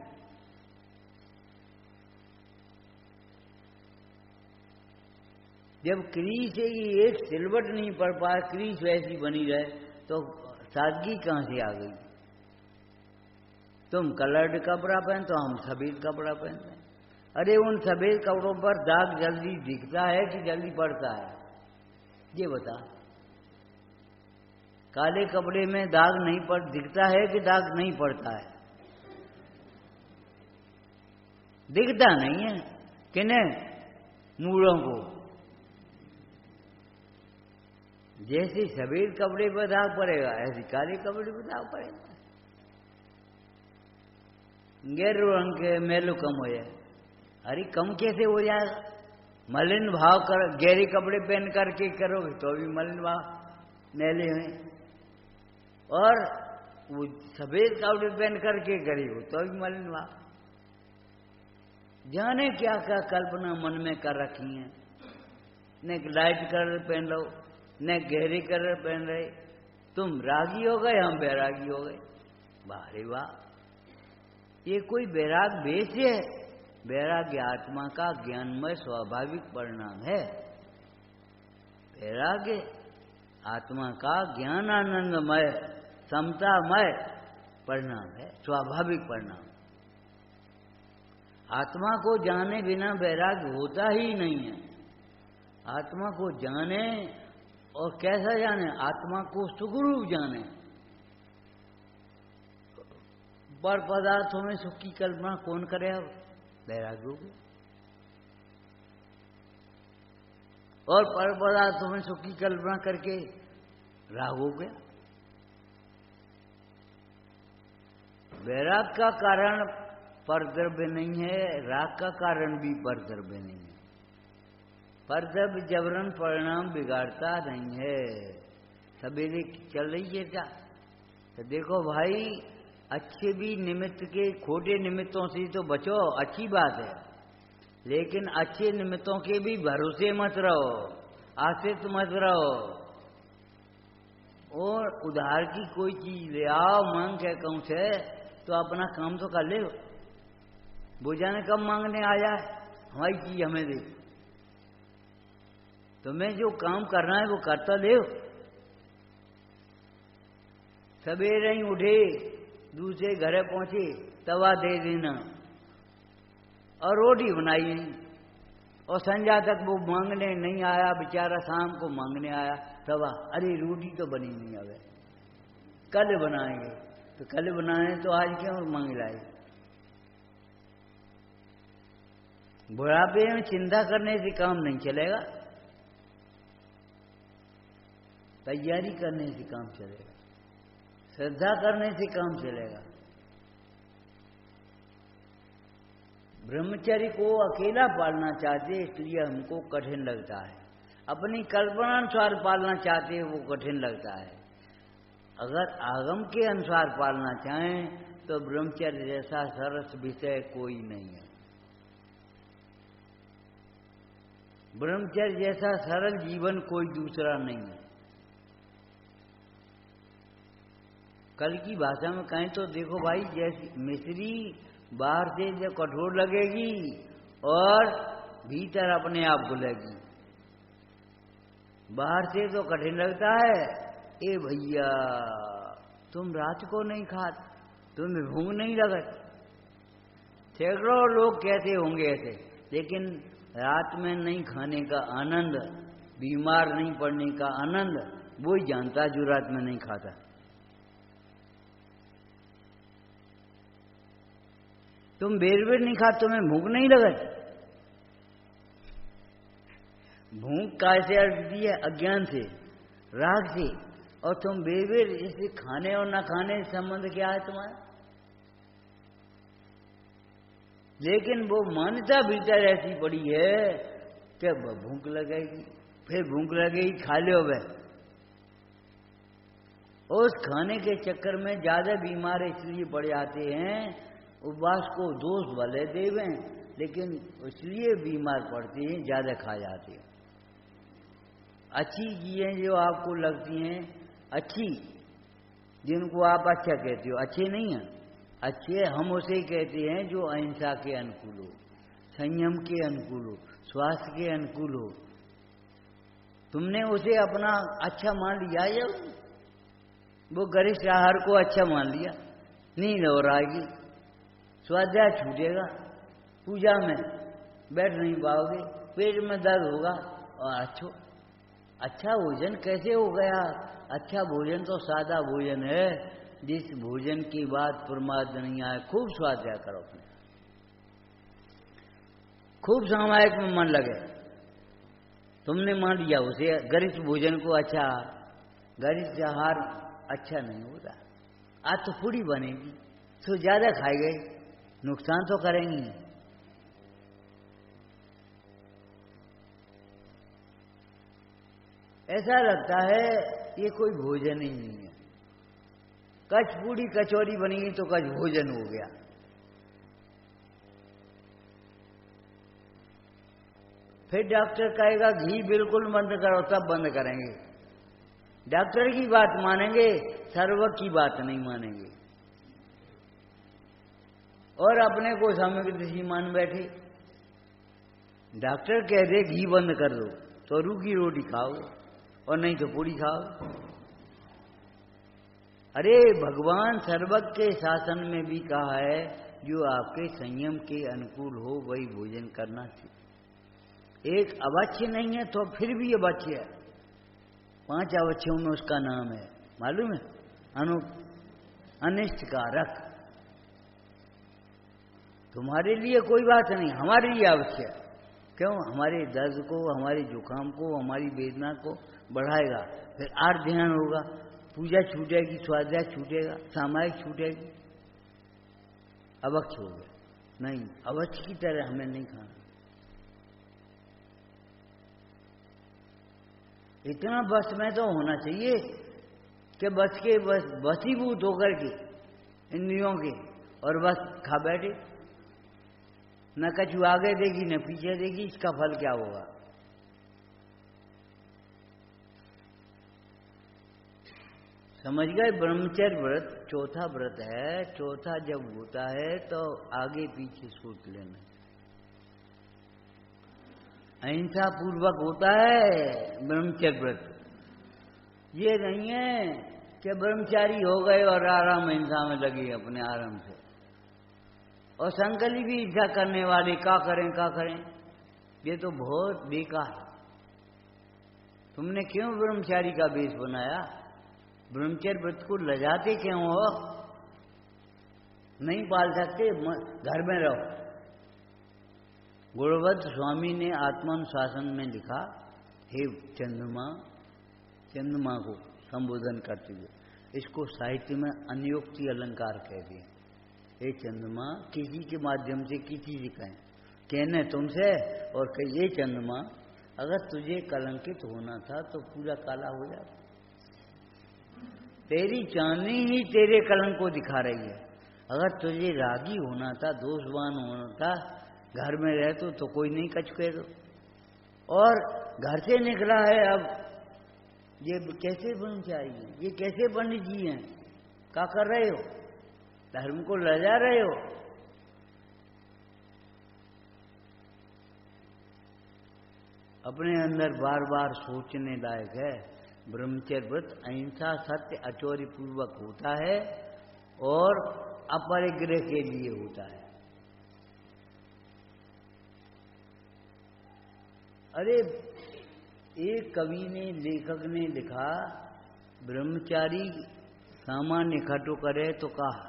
जब क्रीज से ही एक सिलवट नहीं पड़ पाए, क्रीज वैसी बनी रहे, तो सादगी कहां से आ गई? तुम कलर्ड कपड़ा पहनते हो, हम सफेद कपड़ा पहनते हैं। अरे उन सफेद कपड़ों पर दाग जल्दी दिखता है कि जल्दी पड़ता है, ये बता। काले कपड़े में दाग नहीं पड़ दिखता है कि दाग नहीं पड़ता है? दिखता नहीं है। किन्हें? मूढ़ों को। जैसे सफेद कपड़े पर दाग पड़ेगा, ऐसे काले कपड़े पर दाग पड़ेगा। गहरे रंग के मैलो कम हो जाए। अरे कम कैसे हो जाएगा? मलिन भाव कर, गहरे कपड़े पहन करके करोगे तो भी मलिन भाव मैले हैं, और वो सफेद कपड़े पहन करके करेगो तो भी मलिन भाव। जाने क्या क्या कल्पना मन में कर रखी है। न लाइट कलर पहन लो, न गहरे कलर पहन रहे। तुम रागी हो गए, हम बैरागी हो गए। वाह रे वाह, ये कोई वैराग वेश है? वैराग्य आत्मा का ज्ञानमय स्वाभाविक परिणाम है। वैराग्य आत्मा का ज्ञान आनंदमय समतामय परिणाम है, स्वाभाविक परिणाम। आत्मा को जाने बिना वैराग्य होता ही नहीं है। आत्मा को जाने, और कैसा जाने? आत्मा को सुखरूप जाने। पर पदार्थों में सुख की कल्पना कौन करे? अब वैराग्य हो गया। और पर पदार्थों में सुख की कल्पना करके राग हो गया। वैराग का कारण परद्रव्य नहीं है, राग का कारण भी परद्रव्य नहीं है। परद्रव्य जबरन परिणाम बिगाड़ता नहीं है। सवेरे चल रही है क्या? तो देखो भाई, अच्छे भी निमित्त के, खोटे निमित्तों से तो बचो, अच्छी बात है, लेकिन अच्छे निमित्तों के भी भरोसे मत रहो, आश्रित मत रहो। और उधार की कोई चीज ले आओ, मांग के कहूं से, तो अपना काम तो कर ले। वो जाने कब मांगने आ जाए, हमारी चीज हमें दे। तुम्हें जो काम करना है वो करता ले। सवेरे ही उठे, दूसरे घरे पहुंचे, तवा दे देना और रोटी बनाई नहीं, और संध्या तक वो मांगने नहीं आया बेचारा, शाम को मांगने आया तवा, अरे रोटी तो बनी नहीं, अब कल बनाएंगे। तो कल बनाए तो आज क्यों मांग लाए? बुढ़ापे में चिंता करने से काम नहीं चलेगा, तैयारी करने से काम चलेगा, श्रद्धा करने से काम चलेगा। ब्रह्मचर्य को अकेला पालना चाहते इसलिए हमको कठिन लगता है, अपनी कल्पना अनुसार पालना चाहते हैं वो कठिन लगता है। अगर आगम के अनुसार पालना चाहें तो ब्रह्मचर्य जैसा सरस विषय कोई नहीं है। ब्रह्मचर्य जैसा सरल जीवन कोई दूसरा नहीं है। कल की भाषा में कहें तो देखो भाई, जैसी मिश्री बाहर से जब कठोर लगेगी और भीतर अपने आप घुलेगी। बाहर से तो कठिन लगता है, ए भैया तुम रात को नहीं खाते, तुम्हें भूख नहीं लगत। सैकड़ों लोग कहते होंगे ऐसे, लेकिन रात में नहीं खाने का आनंद बीमार नहीं पड़ने का आनंद वो ही जानता जो रात में नहीं खाता। तुम बेर बेर नहीं खाते, तुम्हें भूख नहीं लगती। भूख कैसे अटती है? अज्ञान से, राग से। और तुम बेर बेर इसे खाने और ना खाने से संबंध क्या है तुम्हारा? लेकिन वो मान्यता भीतर ऐसी पड़ी है कि भूख लगेगी, फिर भूख लगेगी, खा लो वे। उस खाने के चक्कर में ज्यादा बीमार इसलिए पड़ जाते हैं, उपवास को दोष भले देवें, लेकिन इसलिए बीमार पड़ते हैं, ज्यादा खा जाते हैं। अच्छी चीजें जो आपको लगती हैं अच्छी, जिनको आप अच्छा कहते हो, अच्छे नहीं हैं। अच्छे हम उसे कहते हैं जो अहिंसा के अनुकूल हो, संयम के अनुकूल हो, स्वास्थ्य के अनुकूल हो। तुमने उसे अपना अच्छा मान लिया या वो गरिष्ठ आहार को अच्छा मान लिया? नींद और आएगी, स्वाध्याय छूटेगा, पूजा में बैठ नहीं पाओगे, पेट में दर्द होगा। और अच्छा भोजन कैसे हो गया? अच्छा भोजन तो सादा भोजन है, जिस भोजन की बात प्रमाद नहीं आए। खूब स्वाध्याय करो अपने, खूब सामायिक में मन लगे। तुमने मान लिया उसे गरिष्ठ भोजन को अच्छा, गरिष्ठ आहार अच्छा नहीं होता। आज तो पूरी बनेगी तो ज्यादा खाए गए, नुकसान तो करेंगी। ऐसा लगता है ये कोई भोजन ही नहीं है। कच पूड़ी कचौरी बनेगी तो कच भोजन हो गया। फिर डॉक्टर कहेगा घी बिल्कुल बंद करो, तब बंद करेंगे। डॉक्टर की बात मानेंगे, सर्वक की बात नहीं मानेंगे। और अपने को सामग्री मान बैठे। डॉक्टर कह दे घी बंद कर दो तो रूखी रोटी खाओ, और नहीं तो पूरी खाओ। अरे भगवान सर्वज्ञ के शासन में भी कहा है जो आपके संयम के अनुकूल हो वही भोजन करना चाहिए। एक अवश्य नहीं है तो फिर भी अवश्य है। 5 अवच्छयों में उसका नाम है, मालूम है? अनिष्ट कारक। तुम्हारे लिए कोई बात नहीं, हमारे लिए अवश्य है। क्यों? हमारे दर्द को, हमारे जुकाम को, हमारी वेदना को बढ़ाएगा। फिर आर ध्यान होगा, पूजा छूटेगी, स्वाध्याय छूटेगा, सामायिक छूटेगी, अवक्ष हो गया। नहीं, अवक्ष की तरह हमें नहीं खाना। इतना बस में तो होना चाहिए कि बस के वशीभूत होकर के इंद्रियों के, और बस खा बैठे। न कछु आगे देगी न पीछे देगी, इसका फल क्या होगा? समझ गए? ब्रह्मचर्य व्रत चौथा व्रत है। चौथा जब होता है तो आगे पीछे सोच लेना। अहिंसा पूर्वक होता है ब्रह्मचर्य व्रत। ये नहीं है कि ब्रह्मचारी हो गए और आराम हिंसा में लगे अपने आराम से। और संकल्प भी हिंसा करने वाले क्या करें, ये तो बहुत बेकार। तुमने क्यों ब्रह्मचारी का वेश बनाया? ब्रह्मचर्य व्रत को लजाते क्यों हो? नहीं पाल सकते, घर में रहो। गुणवंत स्वामी ने आत्मानुशासन में लिखा, हे चंद्रमा को संबोधन करते हुए, इसको साहित्य में अन्योक्ति अलंकार कहते हैं। हे चंद्रमा, किसी के माध्यम से किसी से कहें, कहने तुमसे और कहे ये चंद्रमा, अगर तुझे कलंकित होना था तो पूरा काला हो जाता। तेरी चांदनी ही तेरे कलंक को दिखा रही है। अगर तुझे रागी होना था, दोषवान होना था, घर में रह तो कोई नहीं कछ कह दो। और घर से निकला है, अब ये कैसे ब्रह्मचारी है? ये कैसे पंडित जी हैं? क्या कर रहे हो? धर्म को लजा रहे हो। अपने अंदर बार बार सोचने लायक है। ब्रह्मचर्य व्रत अहिंसा, सत्य, अचौर्य पूर्वक होता है और अपरिग्रह के लिए होता है। अरे एक कवि ने, लेखक ने लिखा, ब्रह्मचारी सामान इकट्ठो करे तो कहा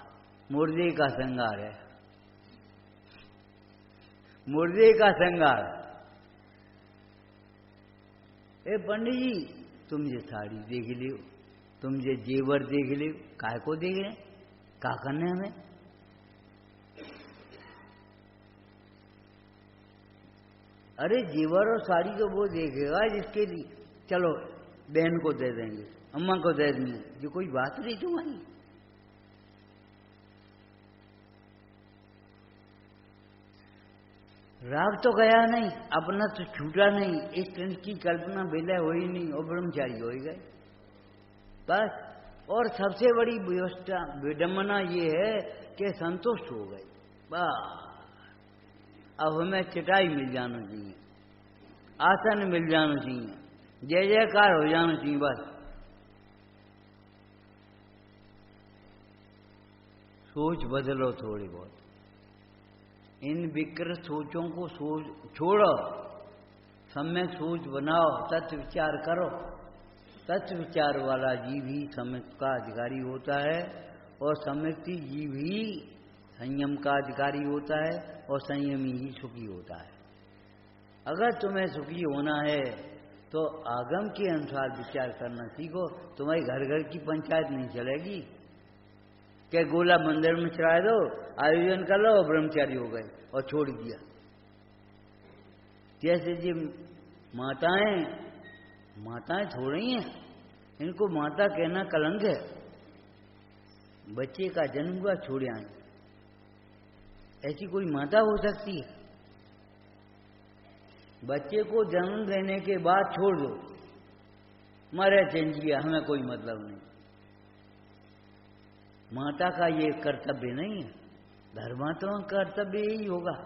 मुर्दे का श्रृंगार है, मुर्दे का श्रृंगार। ए पंडित जी, तुम ये साड़ी देख लियो, तुम ये जेवर देख लियो, काय को देख रहे, क्या करने हमें? अरे जेवर और साड़ी तो वो देखेगा जिसके लिए, चलो बहन को दे देंगे, अम्मा को दे देंगे, ये कोई बात नहीं तुम्हारी। राग तो गया नहीं, अपना तो छूटा नहीं, इस तरह की कल्पना विलय हुई नहीं और ब्रह्मचारी हो ही गए बस। और सबसे बड़ी व्यवस्था विडम्बना ये है कि संतुष्ट हो गए बस। अब हमें चटाई मिल जाना चाहिए, आसन मिल जाना चाहिए, जय जयकार हो जाना चाहिए बस। सोच बदलो थोड़ी बहुत, इन विकृत सोचों को छोड़ो, सम्यक सोच बनाओ, तत्व विचार करो। तत्व विचार वाला जीव ही सम्यक का अधिकारी होता है और सम्यक्ति जीव ही संयम का अधिकारी होता है और संयमी ही सुखी होता है। अगर तुम्हें सुखी होना है तो आगम के अनुसार विचार करना सीखो। तुम्हारी घर घर की पंचायत नहीं चलेगी क्या गोला मंदिर में चढ़ा दो, आयोजन कर लो, ब्रह्मचारी हो गए और छोड़ दिया। जैसे जी माताएं थोड़ी हैं, इनको माता कहना कलंक है। बच्चे का जन्म हुआ छोड़ आए, ऐसी कोई माता हो सकती है? बच्चे को जन्म देने के बाद छोड़ दो, मरे चंजिया, हमें कोई मतलब नहीं। माता का ये कर्तव्य नहीं है, धर्मात्मा कर्तव्य यही होगा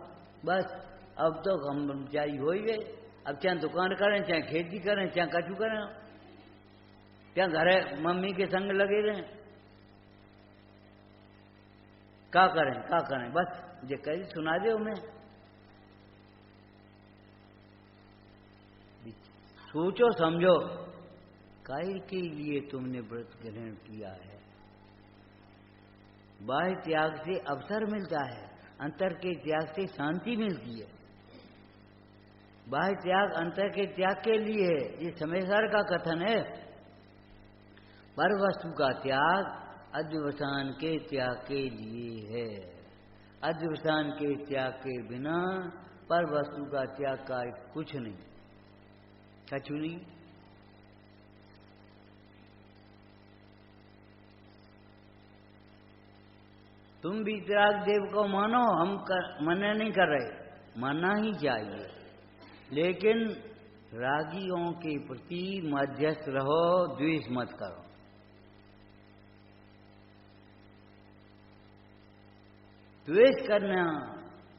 बस। अब तो हम ब्रह्मचारी हो ही गए, अब चाहे दुकान करें, चाहे खेती करें, चाहे कछु करें, चाहे घरे मम्मी के संग लगे रहें, क्या करें बस। ये कहीं सुना दे मैं, सोचो समझो, काहे के लिए तुमने व्रत ग्रहण किया है। बाह्य त्याग से अवसर मिलता है, अंतर के त्याग से शांति मिलती है। बाह्य त्याग अंतर के त्याग के लिए है, ये समेसर का कथन है। पर वस्तु का त्याग अध्यवसान के त्याग के लिए है। अध्यवसान के त्याग के बिना पर वस्तु का त्याग का कुछ नहीं, कछु नहीं। तुम वीतराग देव को मानो, हम मना नहीं कर रहे, मानना ही चाहिए, लेकिन रागियों के प्रति मध्यस्थ रहो, द्वेष मत करो। द्वेष करना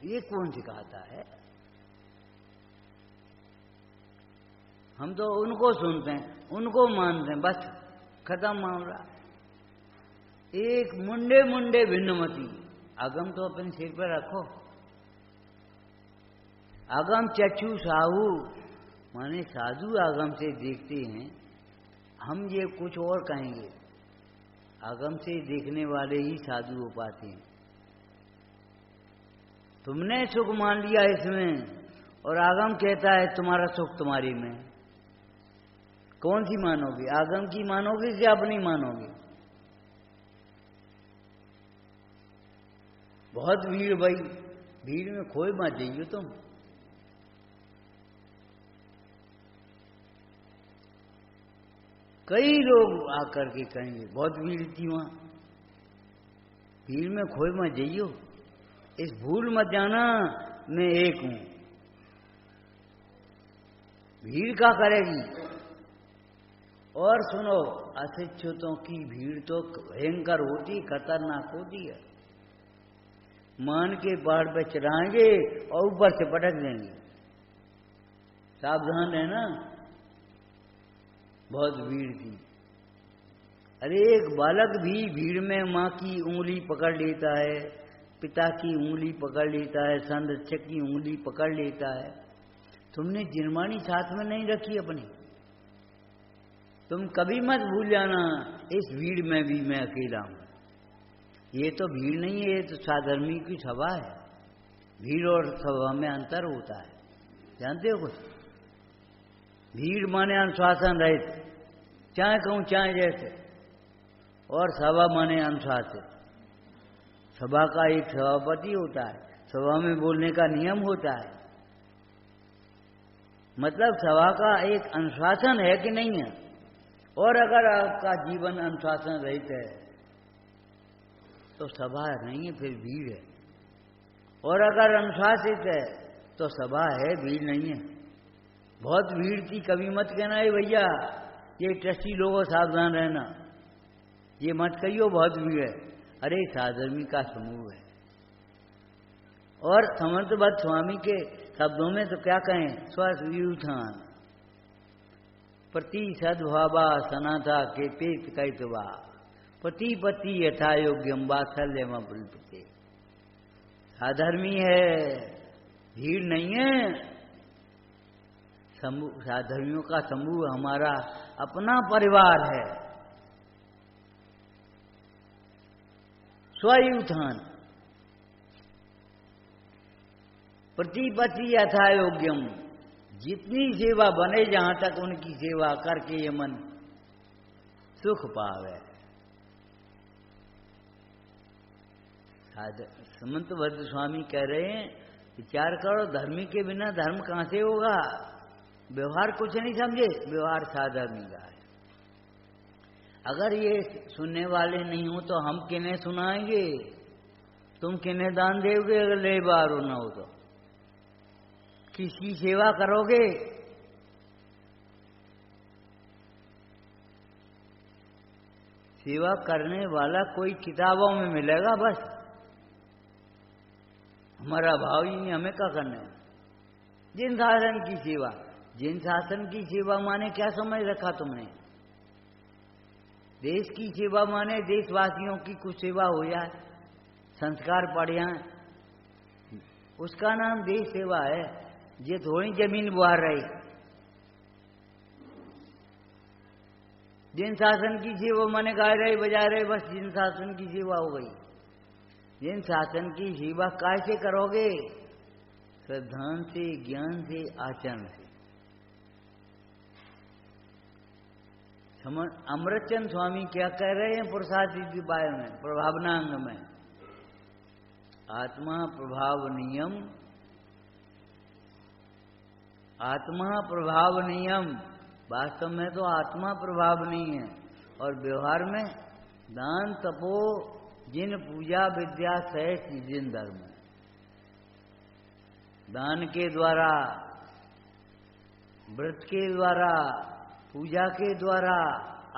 ये कौन सिखाता है? हम तो उनको सुनते हैं, उनको मानते हैं, बस खत्म मामला। एक मुंडे मुंडे भिन्नमति, आगम तो अपने सिर पर रखो। आगम चक्षु साहू माने साधु आगम से देखते हैं, हम ये कुछ और कहेंगे, आगम से देखने वाले ही साधु हो पाते हैं। तुमने सुख मान लिया इसमें और आगम कहता है तुम्हारा सुख तुम्हारी में, कौन सी मानोगे? आगम की मानोगे कि अपनी मानोगे? बहुत भीड़ भाई, भीड़ में खोए मत जाइए तुम। कई लोग आकर के कहेंगे बहुत भीड़ थी वहां, भीड़ में खोए मत जाइयो। इस भूल मत जाना मैं एक हूं, भीड़ क्या करेगी। और सुनो, अशिक्षितों की भीड़ तो भयंकर होती, खतरनाक होती है। मान के पहाड़ पे चढ़ाएंगे और ऊपर से पटक देंगे, सावधान रहना। बहुत भीड़ थी। अरे एक बालक भी भीड़ में माँ की उंगली पकड़ लेता है, पिता की उंगली पकड़ लेता है, संरक्षक की उंगली पकड़ लेता है। तुमने जिरमानी साथ में नहीं रखी अपनी, तुम कभी मत भूल जाना इस भीड़ में भी मैं अकेला हूं। ये तो भीड़ नहीं है, ये तो साधर्मी की सभा है। भीड़ और सभा में अंतर होता है, जानते हो कुछ? भीड़ माने अनुशासन रहित, चाहे कहूं चाहे जैसे, और सभा माने अनुशासित। सभा का एक सभापति होता है, सभा में बोलने का नियम होता है, मतलब सभा का एक अनुशासन है कि नहीं है। और अगर आपका जीवन अनुशासन रहित है तो सभा नहीं है, फिर भीड़ है। और अगर अनुशासित है तो सभा है, भीड़ नहीं है। बहुत भीड़ थी कभी मत कहना है भैया ये ट्रस्टी लोगों सावधान रहना, ये मत कहियो बहुत भीड़ है। अरे साधर्मी का समूह है। और समर्थबद्ध स्वामी के शब्दों में तो क्या कहें, स्वव्यूथान प्रति सद्भावा सनाथा के पेत कैतवा प्रतिपति यथा योग्यम वात्सल्यम अपुलपते। साधर्मी है, भीड़ नहीं है। साधर्मियों का समूह हमारा अपना परिवार है। स्वयुथान प्रतिपति यथा योग्यम, जितनी सेवा बने जहां तक उनकी सेवा करके ये मन सुख पावे। समंतभद्र स्वामी कह रहे हैं, विचार करो धर्मी के बिना धर्म कहां से होगा। व्यवहार कुछ नहीं समझे, व्यवहार साधर्मी का है। अगर ये सुनने वाले नहीं हो तो हम किन्हें सुनाएंगे? तुम किन्हें दान दोगे अगर ले बार हो ना हो तो? किसकी सेवा करोगे? सेवा करने वाला कोई किताबों में मिलेगा बस, हमारा भाव ही नहीं, हमें क्या करना है। जिन शासन की सेवा, जिन शासन की सेवा माने क्या समझ रखा तुमने? देश की सेवा माने देशवासियों की कुछ सेवा हो जाए, संस्कार पड़ जाए, उसका नाम देश सेवा है। ये थोड़ी जमीन बुहार रही। जिन शासन की सेवा माने गाय रहे बजा रहे, बस जिन शासन की सेवा हो गई। जिन शासन की सेवा कैसे करोगे? श्रद्धान से, ज्ञान से, आचरण से। अमृतचंद स्वामी क्या कह रहे हैं पुरुषार्थी उपाय में, प्रभावनांग में? आत्मा प्रभाव नियम, आत्मा प्रभाव नियम। वास्तव में तो आत्मा प्रभाव नहीं है, और व्यवहार में दान तपो जिन पूजा विद्या सहज जिन धर्म। दान के द्वारा, व्रत के द्वारा, पूजा के द्वारा,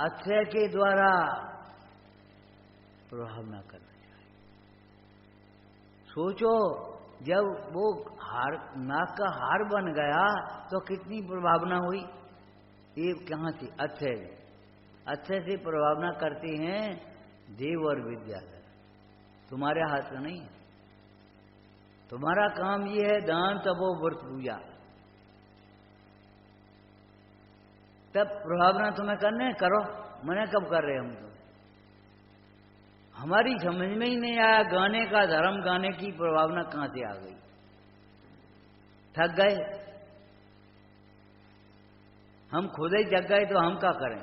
अक्षय के द्वारा प्रभाव न करना चाहिए। सोचो जब वो हार, नाक का हार बन गया तो कितनी प्रभावना हुई। ये कहाँ से? अक्षय। अक्षय से प्रभावना करते हैं देव और विद्याधर। तुम्हारे हाथ में नहीं है। तुम्हारा काम ये है दान तपो व्रत पूजा, तब प्रभावना तुम्हें करने करो। मना कब कर रहे हम? तो हमारी समझ में ही नहीं आया गाने का धर्म, गाने की प्रभावना कहां से आ गई। थक गए हम, खुद ही थक गए तो हम क्या करें।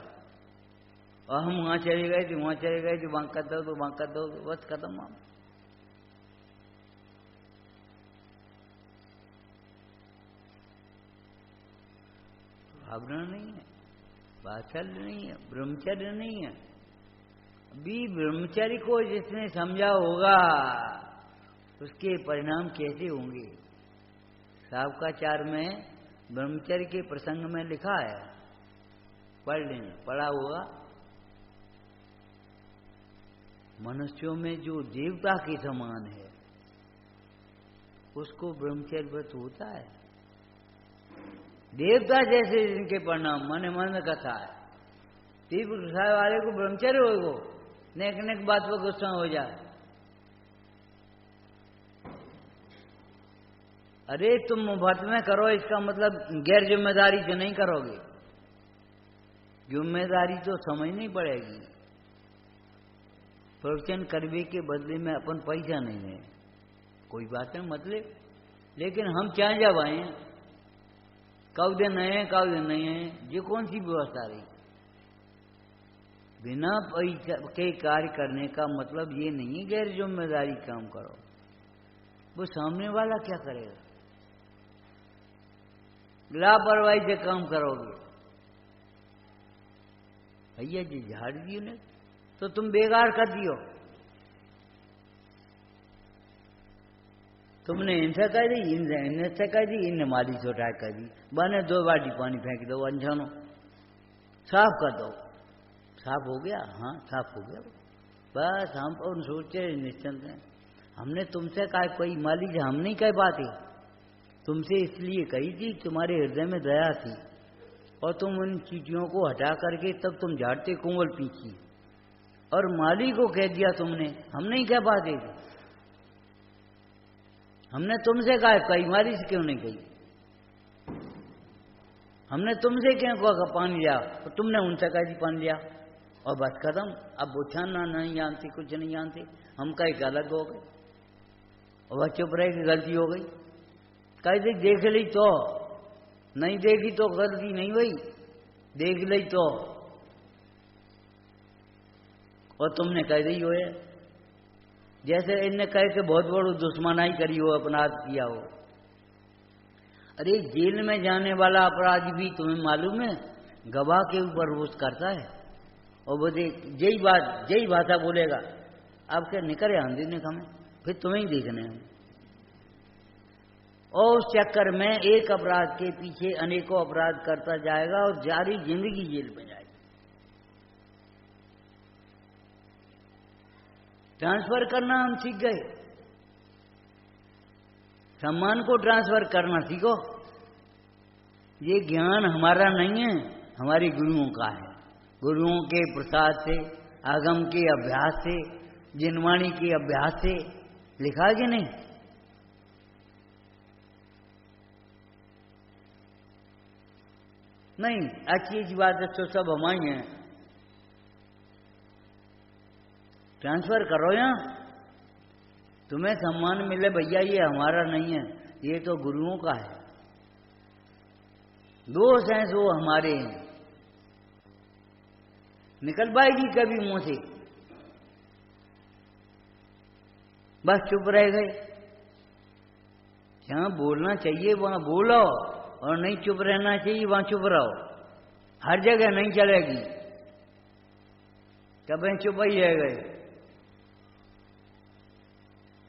और हम वहां चले गए थे, वहां चले गए थे, वहां कर दो तो वहां कर दो, बस खत्म। हम भावना नहीं है, वात्सल्य नहीं है, ब्रह्मचर्य नहीं है। अभी ब्रह्मचर्य को जिसने समझा होगा उसके परिणाम कैसे होंगे। सावकाचार में ब्रह्मचर्य के प्रसंग में लिखा है, पढ़ लेना, पढ़ा होगा। मनुष्यों में जो देवता के समान है उसको ब्रह्मचर्य व्रत होता है। देवता जैसे जिनके परिणाम मन मन कथा है। तीव्र गुस्सा वाले को ब्रह्मचर्य हो, नेक नेक बात पर गुस्सा हो जाए। अरे तुम व्रत में करो, इसका मतलब गैर जिम्मेदारी से नहीं करोगे। जिम्मेदारी तो समझनी पड़ेगी। प्रवचन करने के बदले में अपन पैसा नहीं है, कोई बात नहीं मतलब, लेकिन हम क्या जब आए कब दिन है कब दिन नहीं है, ये कौन सी व्यवस्था रही। बिना पैसा के कार्य करने का मतलब ये नहीं है गैर जिम्मेदारी काम करो। वो सामने वाला क्या करेगा, लापरवाही से काम करोगे। भैया जी झाड़ दियो ने तो तुम बेकार कर दियो। तुमने इनसे कह दी, इनसे कह दी, इन माली छोटा कर दी, बने 2 बाल्टी पानी फेंक दो, अनजानो साफ कर दो, साफ हो गया। हाँ साफ हो गया, बस हम और सोचे निश्चिंत हैं। हमने तुमसे कहा कोई माली जी हम नहीं कह पाते, तुमसे इसलिए कही थी तुम्हारे हृदय में दया थी और तुम उन चीटियों को हटा करके तब तुम झाड़ते कुंवल पीछी, और माली को कह दिया तुमने, हम नहीं कह पाते थे। हमने तुमसे कहा कई माली से क्यों नहीं कही, हमने तुमसे क्यों कहा पानी लिया और तुमने उनसे कह दी पानी लिया, और बस खत्म। अब बुझाना नहीं जानते, कुछ नहीं जानते, हम कहीं अलग हो गए और वह चुप रहे कि गलती हो गई। कह दी देख ली तो, नहीं देखी तो गलती नहीं हुई, देख ली तो, और तुमने कह दी हो जैसे इनने कह के बहुत बड़ो दुश्मनाई करी हो, अपराध किया हो। अरे जेल में जाने वाला अपराधी भी तुम्हें मालूम है गवाह के ऊपर रोष करता है, और वो यही भाषा बोलेगा, अब क्या निकले आंधी ने हमें, फिर तुम्हें ही देखने हैं। और उस चक्कर में एक अपराध के पीछे अनेकों अपराध करता जाएगा और जारी जिंदगी जेल में जाएगी। ट्रांसफर करना हम सीख गए, सम्मान को ट्रांसफर करना सीखो। ये ज्ञान हमारा नहीं है, हमारे गुरुओं का है। गुरुओं के प्रसाद से, आगम के अभ्यास से, जिनवाणी के अभ्यास से लिखा कि नहीं। नहीं अच्छी बात है तो सब हमारी हैं, ट्रांसफर करो। यहाँ तुम्हें सम्मान मिले भैया ये हमारा नहीं है, ये तो गुरुओं का है। दोष हैं जो हमारे हैं, निकल पाएगी कभी मुंह से, बस चुप रह गए। जहां बोलना चाहिए वहां बोलो, और नहीं चुप रहना चाहिए वहां चुप रहो। हर जगह नहीं चलेगी, कभी चुप ही रह गए।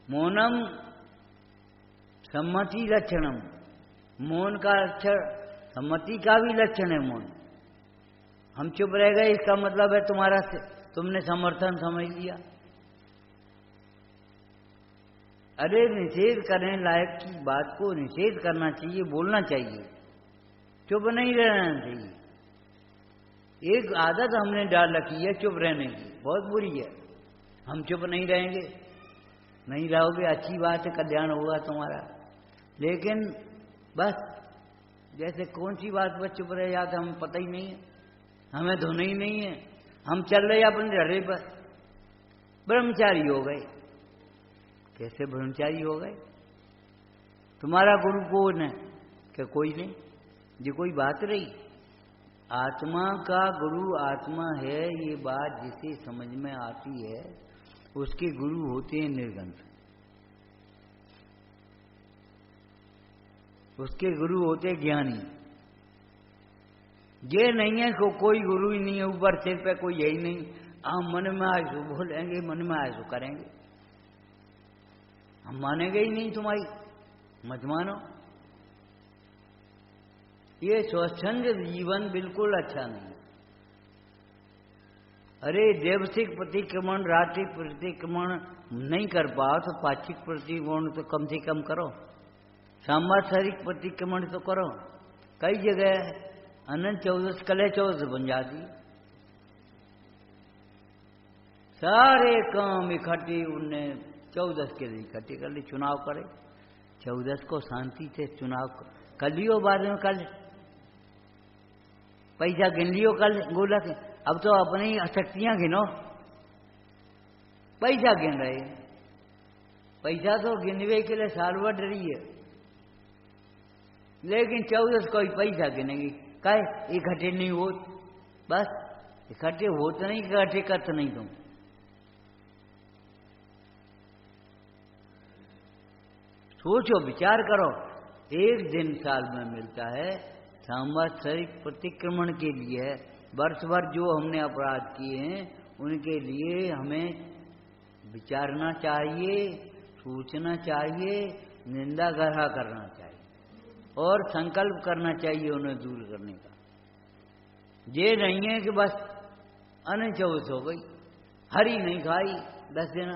मौनम सम्मति लक्षणम, मौन का अक्षर सम्मति का भी लक्षण है मौन। हम चुप रह गए इसका मतलब है तुमने समर्थन समझ लिया। अरे निषेध करने लायक की बात को निषेध करना चाहिए, बोलना चाहिए, चुप नहीं रहना चाहिए। एक आदत हमने डाल रखी है चुप रहने की, बहुत बुरी है। हम चुप नहीं रहेंगे, नहीं रहोगे अच्छी बात है, कल्याण होगा तुम्हारा। लेकिन बस जैसे कौन सी बात पर चुप रह जाते हमें पता ही नहीं है, हमें धुन ही नहीं है, हम चल रहे अपने ढर्रे पर। ब्रह्मचारी हो गए। कैसे ब्रह्मचारी हो गए? तुम्हारा गुरु कौन है? क्या कोई नहीं, ये कोई बात रही। आत्मा का गुरु आत्मा है, ये बात जिसे समझ में आती है उसके गुरु होते हैं निर्गंथ, उसके गुरु होते ज्ञानी। ये नहीं है कि कोई गुरु ही नहीं है, ऊपर सिर पे कोई यही नहीं, हम मन में आए सो बोलेंगे, मन में आए सो करेंगे, हम मानेंगे ही नहीं तुम्हारी, मत मानो। ये स्वच्छंद जीवन बिल्कुल अच्छा नहीं। अरे देवसिक प्रतिक्रमण, रात्रिक प्रतिक्रमण नहीं कर पाओ तो पाक्षिक प्रतिक्रमण तो कम से कम करो, सांवत्सरिक प्रतिक्रमण तो करो। कई जगह अनंत चौदस कले चौदस बन जाती, सारे काम इकट्ठे उनने 14 के लिए इकट्ठे कर ली। चुनाव करे 14 को शांति से चुनाव कर लियो, बाद में कर पैसा गिन लियो कल गोलक, अब तो अपनी शक्तियां गिनो। पैसा गिन रहे, पैसा तो गिनवे के लिए साल भर डरी है, लेकिन 14 कोई पैसा गिनेगी काहे? इकट्ठे नहीं हो, बस इकट्ठे होते नहीं, इकट्ठे करते नहीं तुम। सोचो, विचार करो, एक दिन साल में मिलता है, सांवत्सरिक प्रतिक्रमण के लिए, वर्ष भर जो हमने अपराध किए हैं उनके लिए हमें विचारना चाहिए, सोचना चाहिए, निंदा ग्रह करना चाहिए और संकल्प करना चाहिए उन्हें दूर करने का। ये नहीं है कि बस अनचौस हो गई, हरी नहीं खाई 10 दिन,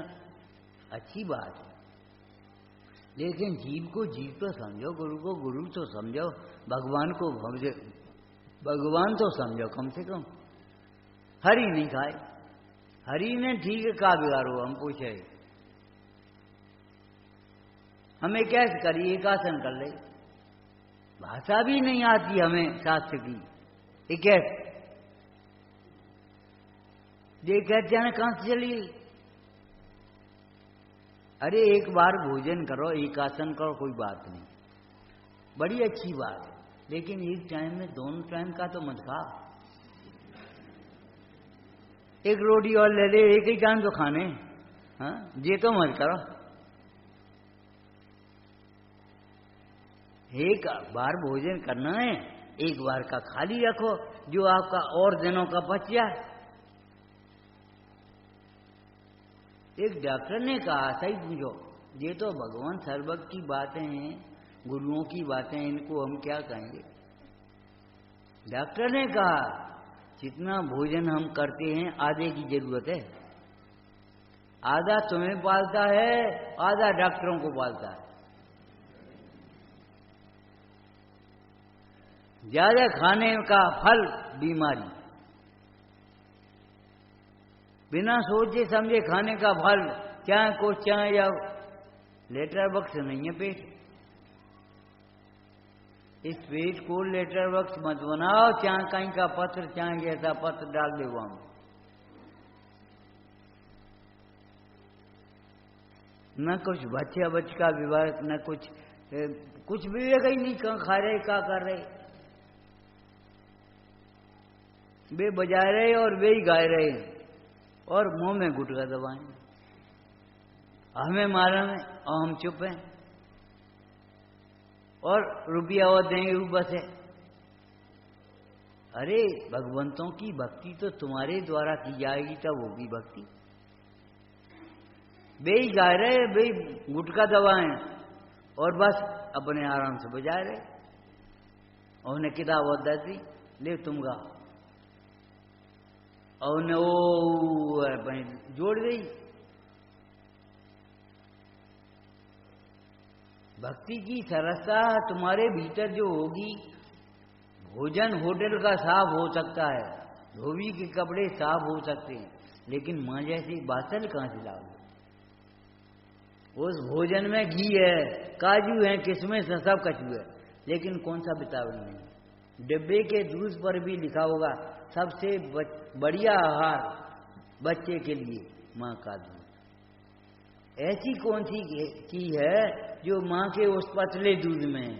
अच्छी बात है, लेकिन जीव को जीव तो समझो, गुरु को गुरु तो समझो, भगवान को भगवान तो समझो कम से कम। हरी नहीं खाए, हरी ने ठीक है का बिगाड़ो, हम पूछे हमें कैसे करिए, एक आसन कर ले, भाषा भी नहीं आती हमें शास्त्र की, ये कैसे? ये कहते हैं कहां से चली? अरे एक बार भोजन करो, एक आसन करो, कोई बात नहीं, बड़ी अच्छी बात है, लेकिन एक टाइम में दोनों टाइम का तो मत खा। एक रोटी और ले ले, एक ही टाइम तो खाने, हाँ ये तो मत करो। एक बार भोजन करना है, एक बार का खाली रखो, जो आपका और दिनों का बच जाए। एक डॉक्टर ने कहा, सही पूछो, ये तो भगवान सर्वज्ञ की बातें हैं, गुरुओं की बातें, इनको हम क्या कहेंगे। डॉक्टर ने कहा जितना भोजन हम करते हैं आधे की जरूरत है, आधा तुम्हें पालता है, आधा डॉक्टरों को पालता है। ज्यादा खाने का फल बीमारी, बिना सोचे समझे खाने का फल, चाहे कुछ चाहे या लेटर बॉक्स नहीं है पेट, इस पेट को लेटर बॉक्स मत बनाओ, चाहे कहीं का पत्र, चाहे ऐसा पत्र डाल दे वहां, न कुछ बच्चा बच्चे का विवाह, न कुछ विवेक ही नहीं, कहाँ खा रहे क्या कर रहे, वे बजा रहे और वे ही गाए रहे और मुंह में गुटखा दबाए, हमें मारा में और हम चुप हैं, और रुपया और देंगे ऊपर से। अरे भगवंतों की भक्ति तो तुम्हारे द्वारा की जाएगी, तब होगी भक्ति। वे ही गा रहे, वे गुटखा दबाएं और बस अपने आराम से बजा रहे, और उन्हें किताब और दे दी, ले तुम गाओ, और उन्हें वो जोड़ गई। भक्ति की सरसता तुम्हारे भीतर जो होगी, भोजन होटल का साफ हो सकता है, धोबी के कपड़े साफ हो सकते हैं, लेकिन मां जैसी बासल कहां से लाओगे? उस भोजन में घी है, काजू है, किशमिश है, सब कचू है, लेकिन कौन सा विटामिन नहीं। डिब्बे के दूध पर भी लिखा होगा सबसे बढ़िया आहार बच्चे के लिए मां का दूध। ऐसी कौन सी चीज है जो मां के उस पतले दूध में है?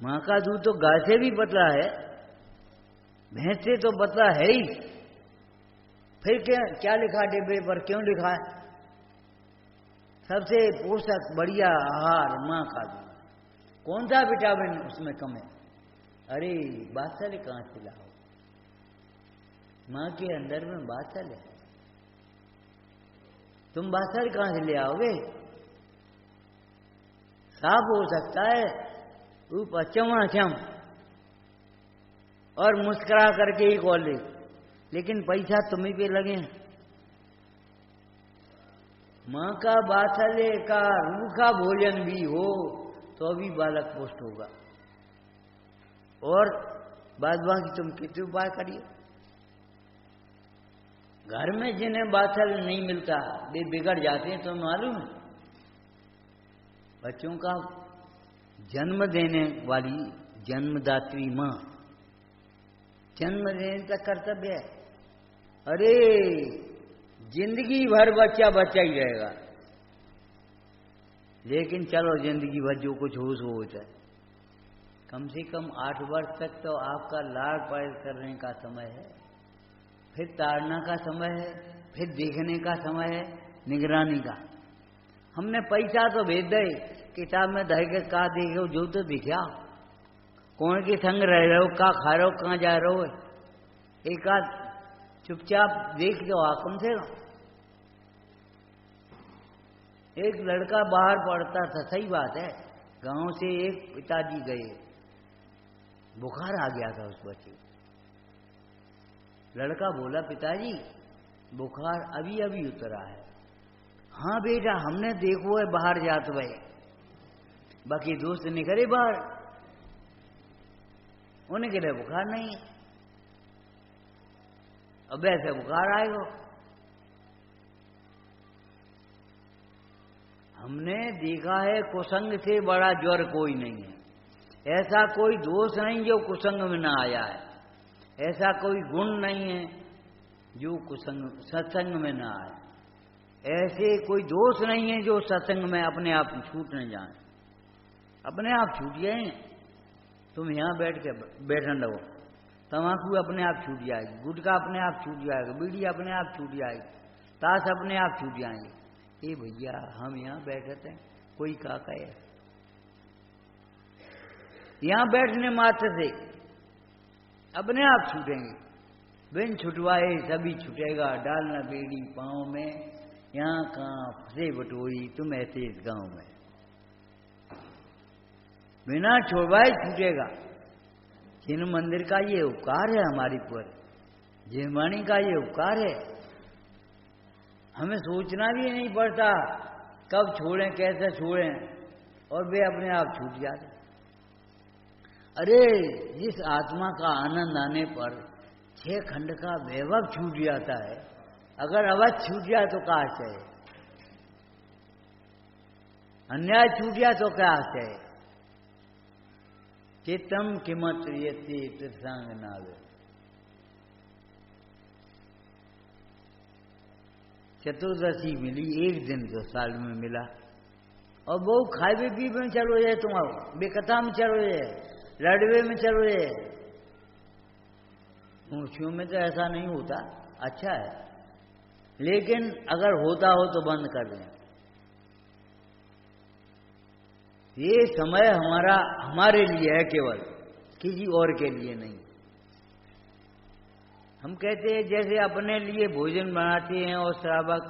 मां का दूध तो गाय से भी पतला है, भैंस से तो पतला है ही, फिर क्या लिखा डिब्बे पर, क्यों लिखा है सबसे पोषक बढ़िया आहार मां का दूध? कौन सा विटामिन उसमें कम है? अरे बासल कहां से लाओ? मां के अंदर में बासल है, तुम बासल कहां से ले आओगे? साफ हो सकता है ऊपर चमाचम और मुस्कुरा करके ही कॉल ले, लेकिन पैसा तुम्हीं पे लगे। मां का बासले का रूखा भोजन भी हो तो अभी बालक पुष्ट होगा, और बाद बाकी तुम कितने उपाय करिए। घर में जिन्हें बासल नहीं मिलता वे बिगड़ जाते हैं, तुम्हें मालूम है? बच्चों का जन्म देने वाली जन्मदात्री मां, जन्म देने तक कर्तव्य है। अरे जिंदगी भर बच्चा बच्चा ही रहेगा, लेकिन चलो जिंदगी भर जो कुछ हो सो होता है। कम से कम 8 वर्ष तक तो आपका लाड़ पायल करने का समय है, फिर ताड़ना का समय है, फिर देखने का समय है, निगरानी का। हमने पैसा तो भेज दे, किताब में धर के का देखो जो तो दिखा, कौन के संग रह रहे हो, का खा रहे हो, कहाँ जा रहे हो, एक आध चुपचाप देख दो कम से कम। एक लड़का बाहर पढ़ता था, सही बात है, गांव से एक पिताजी गए, बुखार आ गया था उस बच्चे को। लड़का बोला पिताजी बुखार अभी अभी उतरा है। हाँ बेटा हमने देखो है बाहर जाते हुए, बाकी दोस्त निकले बाहर, उन्हें कहते बुखार नहीं है। अब ऐसे बुखार आएगा। हमने देखा है कुसंग से बड़ा ज्वर कोई नहीं है, ऐसा कोई दोष नहीं जो कुसंग में ना आया है, ऐसा कोई गुण नहीं है जो कुसंग सत्संग में ना आए, ऐसे कोई दोष नहीं है जो सत्संग में अपने आप छूट न जाए। अपने आप छूट जाए। तुम यहाँ बैठ के बैठन रहो, तम्बाकू अपने आप छूट जाएगी, गुटखा अपने आप छूट जाएगा, बीड़ी अपने आप छूट जाएगी, ताश अपने आप छूट जाएंगे। ये भैया हम यहाँ बैठे थे, कोई का कहे, यहाँ बैठने मात्र से अपने आप छूटेंगे, बिन छुटवाए सभी छूटेगा। डालना बेड़ी पाँव में, यहाँ कहाँ फंसे बटोरी तुम ऐसे इस गांव में, बिना छुड़वाए छूटेगा। जिन मंदिर का ये उपकार है हमारी पर, जिनवाणी का ये उपकार है, हमें सोचना भी नहीं पड़ता कब छोड़ें कैसे छोड़ें, और वे अपने आप छूट जाते। अरे जिस आत्मा का आनंद आने पर 6 खंड का वैभव छूट जाता है, अगर अवध छूट जाए तो क्या आश्चर्य, अन्याय छूट जाए तो क्या आश्चर्य। चित्तम किमत यति तीर्थांग नावे। चतुर्दशी मिली, एक दिन तो साल में मिला, और बहु खाए पीबे में चलो ये, तुम आओ बेकथा में चलो ये, लड़वे में चलो ये। मूर्तियों में तो ऐसा नहीं होता, अच्छा है, लेकिन अगर होता हो तो बंद कर दें। ये समय हमारा हमारे लिए है केवल, किसी और के लिए नहीं। हम कहते हैं जैसे अपने लिए भोजन बनाते हैं और श्रावक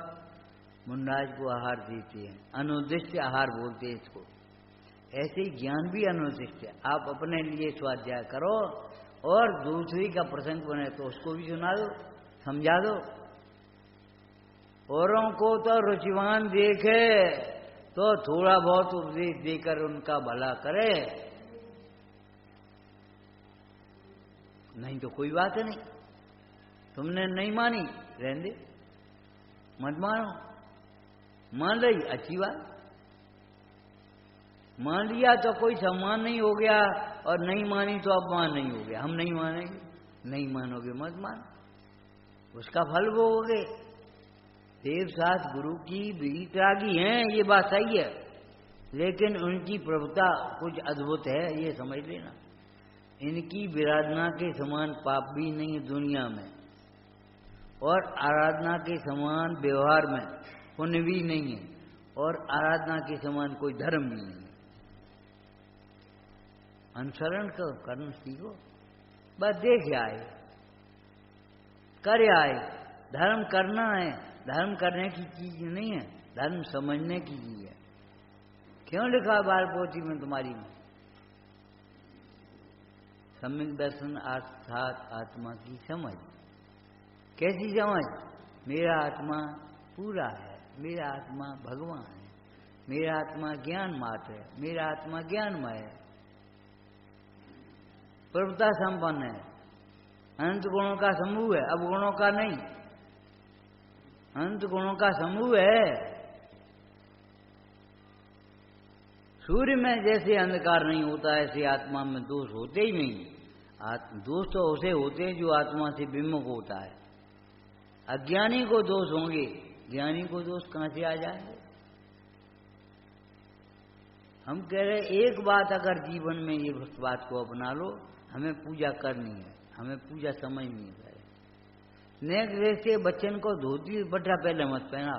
मुंडाज को आहार देते हैं, अनुदिष्ट आहार बोलते हैं इसको, ऐसे ही ज्ञान भी अनुदिष्ट है। आप अपने लिए स्वाध्याय करो और दूसरी का प्रसंग बने तो उसको भी सुना दो, समझा दो। औरों को तो रुचिवान देखे तो थोड़ा बहुत उपदेश देकर उनका भला करे, नहीं तो कोई बात नहीं। तुमने नहीं मानी, रहने दे, मत मानो। मान ली अच्छी बात, मान लिया तो कोई सम्मान नहीं हो गया, और नहीं मानी तो अपमान नहीं हो गया। हम नहीं मानेंगे, नहीं मानोगे मत मान, उसका फल भोगोगे। देव साथ गुरु की वितरागी हैं, ये बात सही है, लेकिन उनकी प्रभुता कुछ अद्भुत है, ये समझ लेना। इनकी विराधना के समान पाप भी नहीं है दुनिया में, और आराधना के समान व्यवहार में पुण्य भी नहीं है, और आराधना के समान कोई धर्म भी नहीं है। अनुसरण करो, कर्म सीखो, बस देख आए, कर आए। धर्म करना है, धर्म करने की चीज नहीं है, धर्म समझने की चीज है। क्यों लिखा बाल पोथी में तुम्हारी में, सम्यक दर्शन अर्थात आत्मा की समझ। कैसी समझ? मेरा आत्मा पूरा है, मेरा आत्मा भगवान है, मेरा आत्मा ज्ञान मात्र है, मेरा आत्मा ज्ञानमय है, प्रभुता संपन्न है, अनंत गुणों का समूह है, अब गुणों का नहीं, अनंत गुणों का समूह है। सूर्य में जैसे अंधकार नहीं होता ऐसे आत्मा में दोष होते ही नहीं। दोष तो उसे होते हैं जो आत्मा से विमुख होता है। अज्ञानी को दोष होंगे, ज्ञानी को दोष कहां से आ जाएंगे? हम कह रहे एक बात अगर जीवन में ये बात को अपना लो, हमें पूजा करनी है, हमें पूजा समझनी है। नेक्स्ट से बच्चन को धोती बटा पहले मत पहना,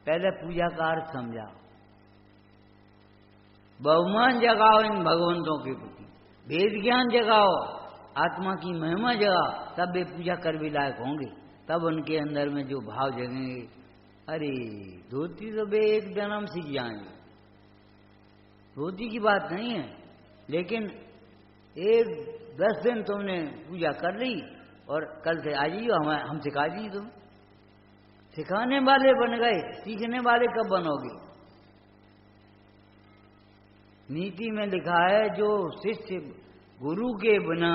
पहले पूजा का अर्थ समझाओ, बहुमान जगाओ इन भगवंतों के प्रति, वेद ज्ञान जगाओ, आत्मा की महिमा जगाओ, तब वे पूजा कर भी लायक होंगे। तब उनके अंदर में जो भाव जगेंगे, अरे धोती तो वे एक जन्म सीख जाएंगे, धोती की बात नहीं है, लेकिन एक 10 दिन तुमने पूजा कर ली और कल से आ जाइयो, हम सिखा दी। तुम सिखाने वाले बन गए, सीखने वाले कब बनोगे? नीति में लिखा है जो शिष्य गुरु के बिना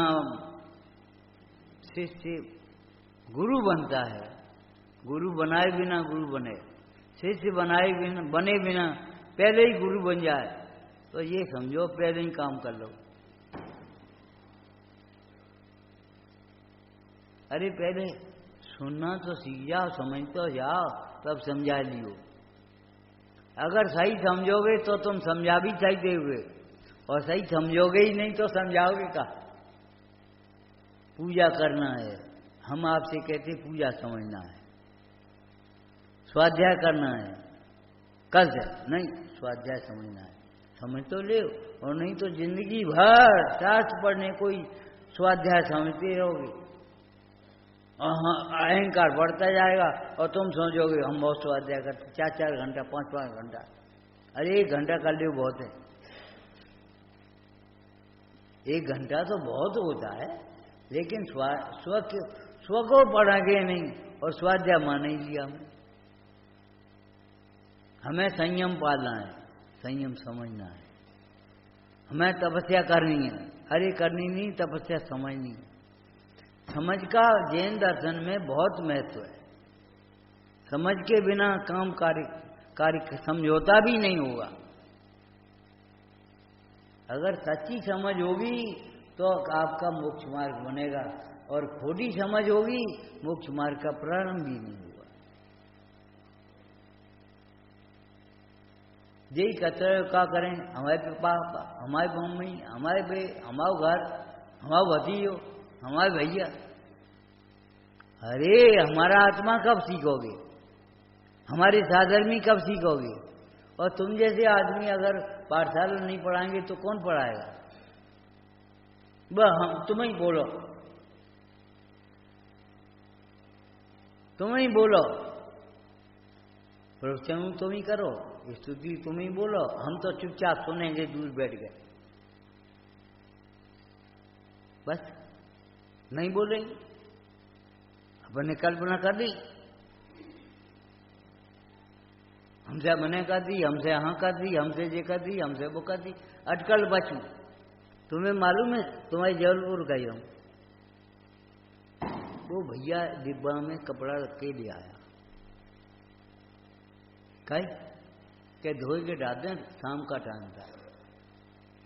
शिष्य गुरु बनता है, गुरु बनाए बिना गुरु बने, शिष्य बनाए बिना बने बिना पहले ही गुरु बन जाए, तो ये समझो पहले ही काम कर लो। अरे पहले सुनना तो सीख जाओ, समझ तो जाओ, तब समझा लियो। अगर सही समझोगे तो तुम समझा भी चाहते हुए, और सही समझोगे ही नहीं तो समझाओगे का? पूजा करना है, हम आपसे कहते पूजा समझना है, स्वाध्याय करना है, कल से नहीं स्वाध्याय समझना है, समझ तो ले, और नहीं तो जिंदगी भर शास्त्र पढ़ने कोई स्वाध्याय समझते रहोगे, अहंकार बढ़ता जाएगा और तुम सोचोगे हम बहुत स्वाध्याय करते, 4-4 घंटा 5-5 घंटा। अरे 1 घंटा कर लियो बहुत है, 1 घंटा तो बहुत होता है, लेकिन स्व को पढ़ागे नहीं और स्वाध्याय मान ही लिया। हमें संयम पालना है, संयम समझना है, हमें तपस्या करनी है। अरे करनी नहीं, तपस्या समझनी है। समझ का जैन दर्शन में बहुत महत्व है। समझ के बिना काम कार्य समझौता भी नहीं होगा। अगर सच्ची समझ होगी तो आपका मोक्ष मार्ग बनेगा, और खोटी समझ होगी मोक्ष मार्ग का प्रारंभ भी नहीं होगा। यही कचरे का करें, हमारे पापा, हमारे मम्मी, हमारे बे, हमारे घर, हमारे भतीजो, हमारे भैया। अरे हमारा आत्मा कब सीखोगे? हमारी साधर्मी कब सीखोगे? और तुम जैसे आदमी अगर पाठशाला नहीं पढ़ाएंगे तो कौन पढ़ाएगा? वह हम तुम ही बोलो, तुम ही बोलो, प्रवचन तुम ही करो, स्तुति तुम ही बोलो, हम तो चुपचाप सुनेंगे, दूर बैठ गए, बस नहीं बोलेंगे। अपने कल्पना कर दी, हमसे मने कर दी, हमसे हाँ कर दी, हमसे ये कर दी, हमसे वो कर दी, अटकल बचू। तुम्हें मालूम है, तुम्हारी जबलपुर गई हूं, वो भैया डिब्बा में कपड़ा रख के ले आया, कहे धोए के डाल दें, शाम का टाइम था,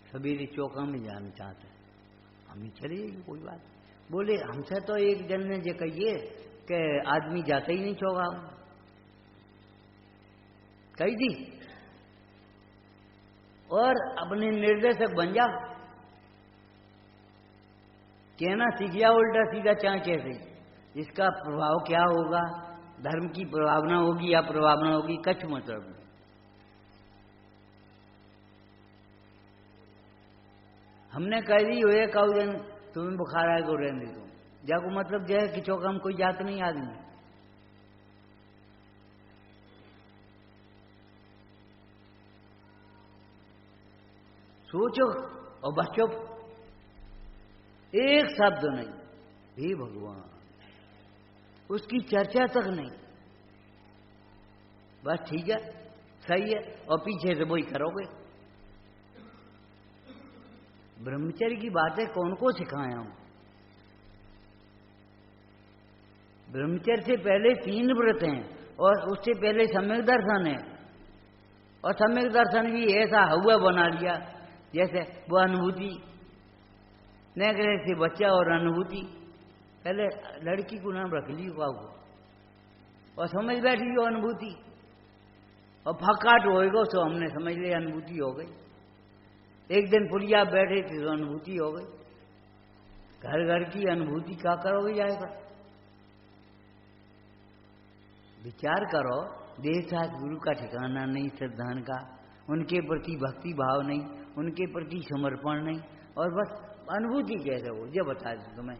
सवेरे चौका में जाना चाहते, हम ही चले कोई बात। बोले हमसे तो एक जन ने जो कहिए कि आदमी जाता ही नहीं चौका, कही दी, और अपने निर्देशक बन जा, कहना सीख जा उल्टा सीधा, चाहे कैसे, इसका प्रभाव क्या होगा, धर्म की प्रभावना होगी या प्रभावना होगी, कछ मतलब नहीं। हमने कह दी हुए कौन तुम्हें बुखार आए को रहने दो, जाको मतलब जो है कि चौका में कोई जात नहीं आदमी। सोचो और बच्चों, एक शब्द नहीं, हे भगवान, उसकी चर्चा तक नहीं, बस ठीक है, सही है, और पीछे से वही करोगे। ब्रह्मचर्य की बातें कौन को सिखाया हूं? ब्रह्मचर्य से पहले 3 व्रत हैं, और उससे पहले सम्यक दर्शन है। और सम्यक दर्शन भी ऐसा हुआ बना लिया जैसे वो अनुभूति न करे थे बच्चा और अनुभूति। पहले लड़की को नाम रख ली बाबू और समझ बैठी हो अनुभूति, और फकाट होएगा तो हमने समझ लिया अनुभूति हो गई। एक दिन पुलिया बैठे थे तो अनुभूति हो गई। घर घर की अनुभूति क्या करोगे जाएगा? विचार करो, देह साथ गुरु का ठिकाना नहीं, श्रद्धान का, उनके प्रति भक्ति भाव नहीं, उनके प्रति समर्पण नहीं, और बस अनुभूति कैसे हो ये बता दूं तुम्हें।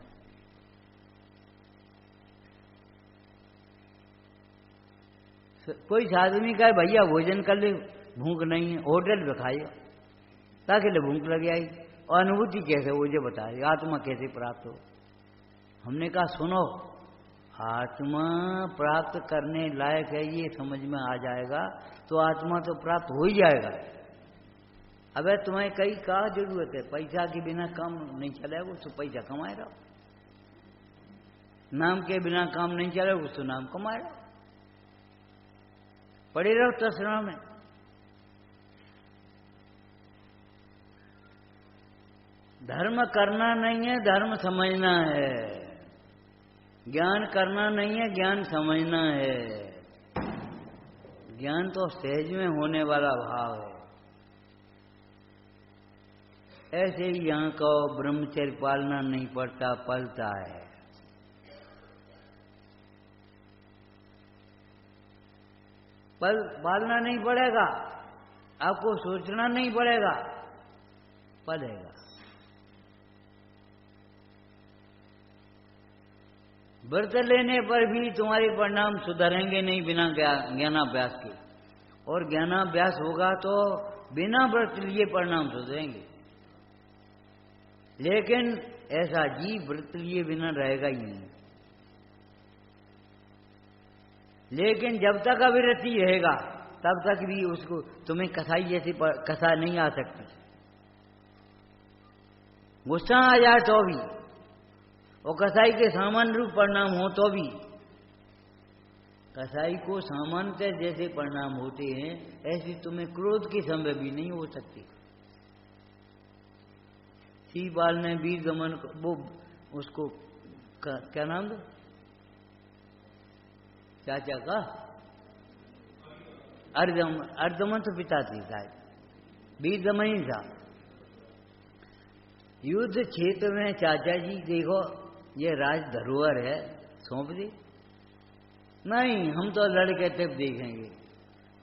कोई आदमी का भैया भोजन कर ले, भूख नहीं है, होटल पे खाएगा ताकि ले भूख लग आई, और अनुभूति कैसे हो ये बता रही, आत्मा कैसे प्राप्त हो। हमने कहा सुनो, आत्मा प्राप्त करने लायक है ये समझ में आ जाएगा तो आत्मा तो प्राप्त हो ही जाएगा। अबे तुम्हें कई का जरूरत है, पैसा के बिना काम नहीं चलेगा तो पैसा कमाए रहो, नाम के बिना काम नहीं चलेगा तो नाम कमाए रहो, पड़े रहो तसना में। धर्म करना नहीं है, धर्म समझना है। ज्ञान करना नहीं है, ज्ञान समझना है। ज्ञान तो सहज में होने वाला भाव है। ऐसे ही यहाँ को ब्रह्मचर्य पालना नहीं पड़ता, पलता है। पालना नहीं पड़ेगा, आपको सोचना नहीं पड़ेगा, पलेगा। व्रत लेने पर भी तुम्हारे परिणाम सुधरेंगे नहीं बिना ज्ञानाभ्यास के, और ज्ञानाभ्यास होगा तो बिना व्रत लिए परिणाम सुधरेंगे। लेकिन ऐसा जीव व्रत लिए बिना रहेगा ही नहीं। लेकिन जब तक अविरति रहेगा तब तक भी उसको तुम्हें कसाई जैसी कसा नहीं आ सकती। गुस्सा आ जाए तो भी, और कसाई के सामान्य रूप परिणाम हो तो भी, कसाई को सामान्य जैसे परिणाम होते हैं ऐसे तुम्हें क्रोध के समय भी नहीं हो सकते। शिवपाल ने वीर दमन वो उसको क्या नाम दो चाचा का अर्धमन तो पिता थी शायद, वीर दमन ही था। युद्ध क्षेत्र में चाचा जी देखो ये राज धरोहर है, सौंप दे। नहीं, हम तो लड़के तब देखेंगे,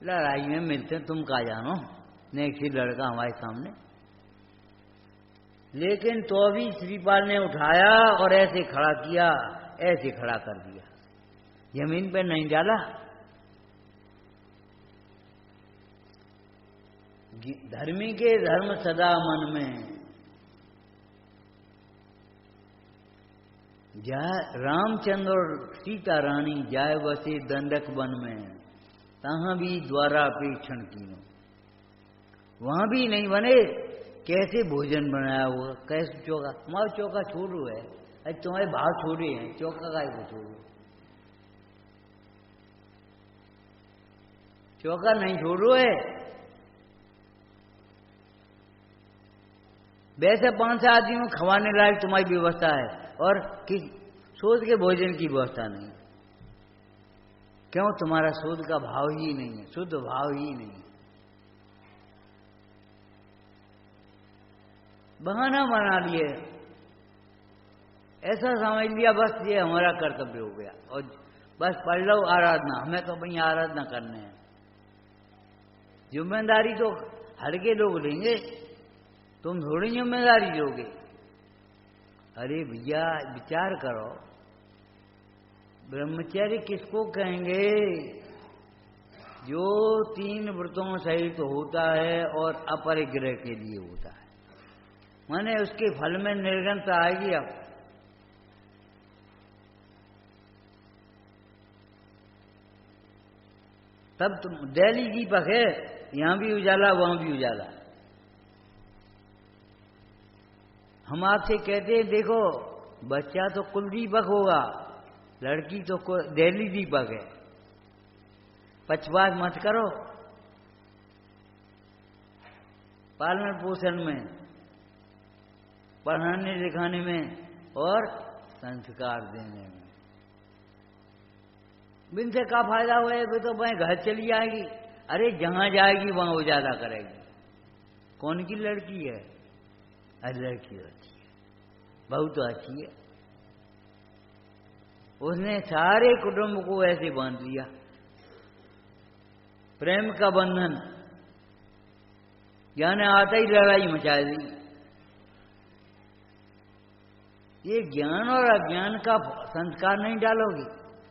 लड़ाई में मिलते तुम कहा जानो, नेक्स्ट लड़का हमारे सामने। लेकिन तो भी श्रीपाल ने उठाया और ऐसे खड़ा किया, ऐसे खड़ा कर दिया, जमीन पे नहीं डाला। धर्मी के धर्म सदा मन में। रामचंद्र और सीता रानी जाय बसे दंडक वन में, तहां भी द्वारापेक्षण कीनो। वहां भी नहीं बने, कैसे भोजन बनाया हुआ, कैसे चौका, हमारा चौका छोड़ू है, अरे तुम्हारे भाव छोड़े हैं, चौका का को छोड़ू, चौका नहीं छोड़ू है। वैसे 5 आदमी को खवाने लायक तुम्हारी व्यवस्था है, और शोध के भोजन की व्यवस्था नहीं। क्यों? तुम्हारा शोध का भाव ही नहीं है, शुद्ध भाव ही नहीं। बहाना बना लिए, ऐसा समझ लिया बस ये हमारा कर्तव्य हो गया, और बस पढ़ लो आराधना, हमें तो भाई आराधना करने हैं। जिम्मेदारी तो हल्के लोग लेंगे, तुम थोड़ी जिम्मेदारी लोगे। अरे भैया विचार करो, ब्रह्मचर्य किसको कहेंगे? जो 3 व्रतों सहित होता है और अपरिग्रह के लिए होता है, माने उसके फल में निर्गनता आएगी। अब तब तुम दिल्ली दीपक है, यहां भी उजाला वहां भी उजाला। हम आपसे कहते हैं देखो, बच्चा तो कुल दीपक होगा, लड़की तो दिल्ली दीपक है, पक्षपात मत करो। पालन पोषण में, पढ़ाने लिखाने में और संस्कार देने में। बिन से क्या फायदा हुआ है? तो वह घर चली जाएगी। अरे जहां जाएगी वहां वो ज्यादा करेगी। कौन की लड़की है? अरे लड़की अच्छी है, बहू तो अच्छी है। उसने सारे कुटुंब को ऐसे बांध लिया, प्रेम का बंधन, ज्ञान आता ही लड़ाई मचा दी। ये ज्ञान और अज्ञान का संस्कार नहीं डालोगे,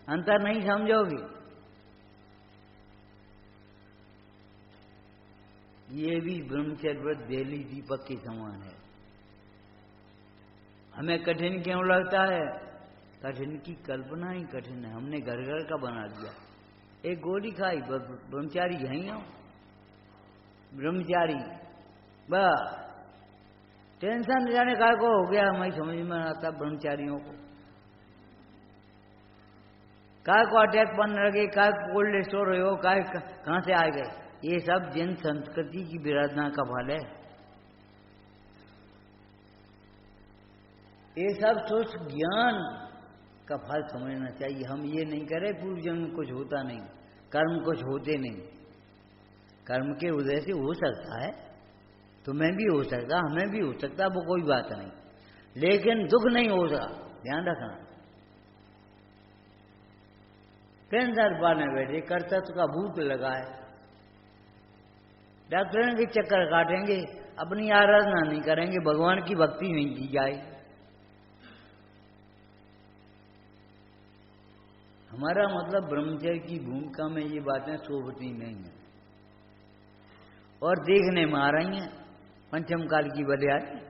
अंतर नहीं समझोगे, ये भी ब्रह्मचर्य व्रत बेली दीपक के समान है। हमें कठिन क्यों लगता है? कठिन की कल्पना ही कठिन है, हमने घर घर का बना दिया। एक गोली खाई, ब्रह्मचारी यही हो, ब्रह्मचारी बस टेंशन जाने का को हो गया। हमें समझ में आता ब्रह्मचारियों को काय को अटैक बनने लगे, काय कोल्ड स्टोर हो, काय कहां से आ गए। ये सब जिन संस्कृति की विराधना का फल है। ये सब सोच ज्ञान का फल समझना चाहिए। हम ये नहीं करें पूर्व जन्म कुछ होता नहीं, कर्म कुछ होते नहीं। कर्म के उदय से हो सकता है, तुम्हें भी हो सकता, हमें भी हो सकता, वो कोई बात नहीं, लेकिन दुख नहीं हो सकता, ध्यान रखना। कैंसर पाने बैठे, कर्तव्य का भूत लगा है, डॉक्टरों के चक्कर काटेंगे, अपनी आराधना नहीं करेंगे, भगवान की भक्ति नहीं की जाए। हमारा मतलब ब्रह्मचर्य की भूमिका में ये बातें शोभती नहीं है और देखने में आ रही हैं पंचम काल की बलिहारी।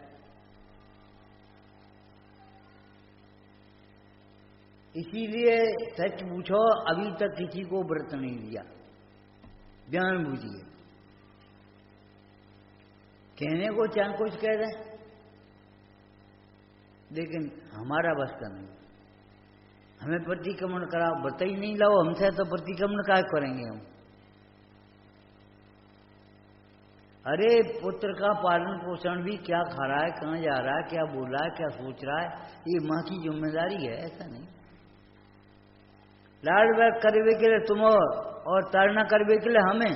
इसीलिए सच पूछो, अभी तक किसी को व्रत नहीं दिया, ध्यान बूझिए। कहने को चाहे कुछ कह रहे, लेकिन हमारा बस का नहीं। हमें प्रतिक्रमण करा, व्रत ही नहीं लाओ हमसे, तो प्रतिक्रमण क्या करेंगे हम? अरे पुत्र का पालन पोषण भी क्या खा रहा है, कहाँ जा रहा है, क्या बोल रहा है, क्या सोच रहा है, ये माँ की जिम्मेदारी है, ऐसा नहीं। लाड बैग करवे के लिए तुम और ताड़ना करवे के लिए हमें।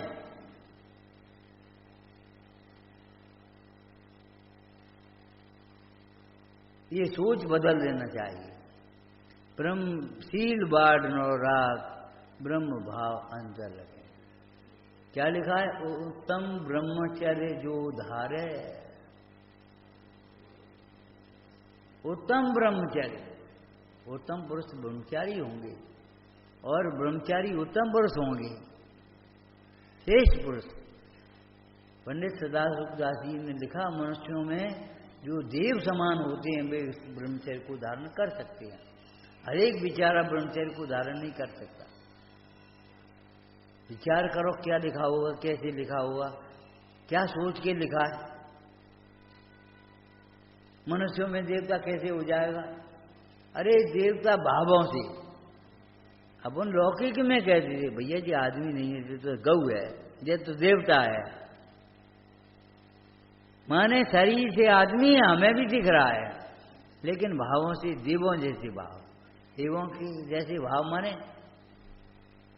ये सोच बदल देना चाहिए। ब्रह्मशील बाढ़ नो राग, ब्रह्म भाव अंतर लगे। क्या लिखा है? उत्तम ब्रह्मचर्य जो धारे, उत्तम ब्रह्मचर्य, उत्तम पुरुष ब्रह्मचारी होंगे और ब्रह्मचारी उत्तम पुरुष होंगे, श्रेष्ठ पुरुष। पंडित सदाशिवदास जी ने लिखा, मनुष्यों में जो देव समान होते हैं वे इस ब्रह्मचर्य को धारण कर सकते हैं। हर एक बेचारा ब्रह्मचर्य को धारण नहीं कर सकता। विचार करो क्या लिखा होगा, कैसे लिखा होगा, क्या सोच के लिखा है। मनुष्यों में देवता कैसे हो जाएगा? अरे देवता भावों से। अपन लौकिक में कहते थे भैया जी आदमी नहीं है, ये तो गऊ है, ये तो देवता है। माने शरीर से आदमी है, हमें भी दिख रहा है, लेकिन भावों से देवों जैसे भाव, देवों की जैसे भाव माने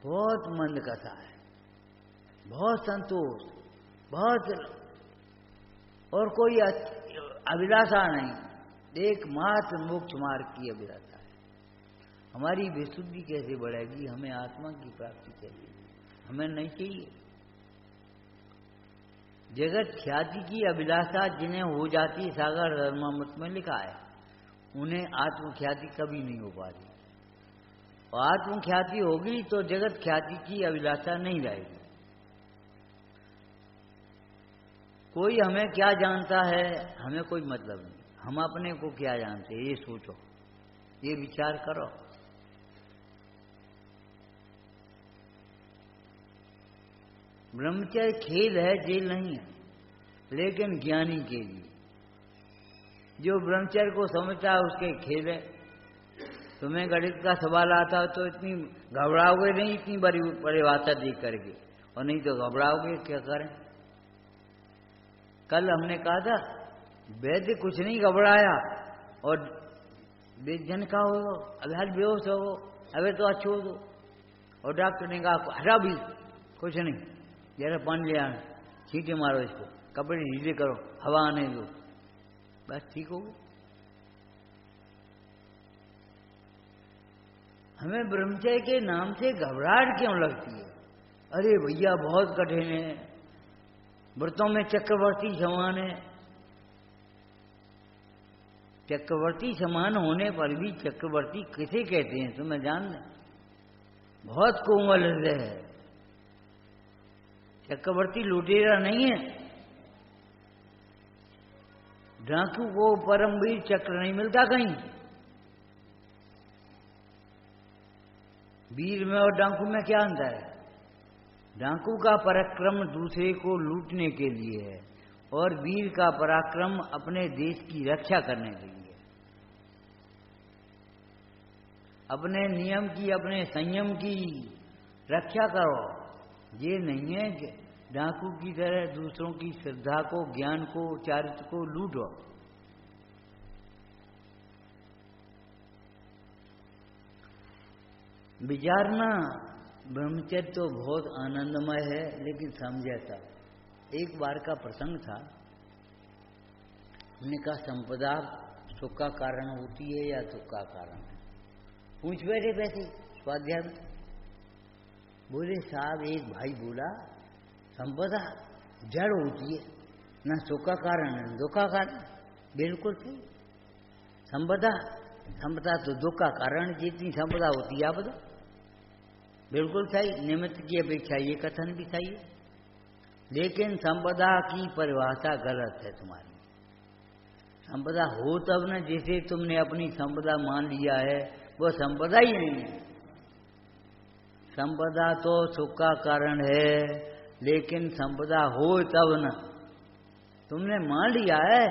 बहुत मंद कथा है, बहुत संतोष, बहुत और कोई अभिलाषा नहीं, एकमात्र मोक्ष मार्ग की अभिलाषा है। हमारी विशुद्धि कैसे बढ़ेगी? हमें आत्मा की प्राप्ति चाहिए, हमें नहीं चाहिए जगत ख्याति की अभिलाषा। जिन्हें हो जाती है, सागर धर्मामृत में लिखा है, उन्हें आत्मख्याति कभी नहीं हो पाती। और आत्मख्याति होगी तो जगत ख्याति की अभिलाषा नहीं रहेगी। कोई हमें क्या जानता है, हमें कोई मतलब नहीं। हम अपने को क्या जानते हैं, ये सोचो, ये विचार करो। ब्रह्मचर्य खेल है, जेल नहीं है, लेकिन ज्ञानी के लिए। जो ब्रह्मचर्य को समझता है उसके खेल है। तुम्हें गणित का सवाल आता है तो इतनी घबराओगे नहीं, इतनी बड़ी परिभाषा देख करके, और नहीं तो घबराओगे। क्या करें? कल हमने कहा था वैद्य कुछ नहीं घबराया और जन का हो अभी हाल बेहोश हो अबे तो अच्छो हो और डॉक्टर ने कहा हटा भी कुछ नहीं, जरा पानी ले आना, छींटे मारो इसको, कपड़े ढीले करो, हवा आने दो, बस ठीक हो गया। हमें ब्रह्मचर्य के नाम से घबराहट क्यों लगती है? अरे भैया बहुत कठिन है, व्रतों में चक्रवर्ती समान है। चक्रवर्ती समान होने पर भी चक्रवर्ती किसे कहते हैं तुम्हें जान लें? बहुत कोमल हृदय है, चक्रवर्ती लुटेरा नहीं है। डाकू को परमवीर चक्र नहीं मिलता कहीं। वीर में और डाकू में क्या अंतर है? डाकू का पराक्रम दूसरे को लूटने के लिए है और वीर का पराक्रम अपने देश की रक्षा करने के लिए। अपने नियम की, अपने संयम की रक्षा करो। ये नहीं है कि डाकू की तरह दूसरों की श्रद्धा को, ज्ञान को, चारित्र को लूटो। विचारना ब्रह्मचर्य तो बहुत आनंदमय है, लेकिन समझाता एक बार का प्रसंग था। हमने कहा संपदा सुख का कारण होती है या दुख का कारण है? पूछ बैठे वैसे स्वाध्याय में। बोले साहब, एक भाई बोला संपदा जड़ होती है, ना सुख का कारण है दुख का कारण। बिल्कुल सही। संपदा तो दुख का कारण, जितनी संपदा होती है आप बताओ। बिल्कुल सही। निमित्त की अपेक्षा ये कथन भी सही है, लेकिन संपदा की परिभाषा गलत है तुम्हारी। संपदा हो तब न, जिसे तुमने अपनी संपदा मान लिया है वो संपदा ही नहीं है। संपदा तो सुख का कारण है, लेकिन संपदा हो तब न, तुमने मान लिया है।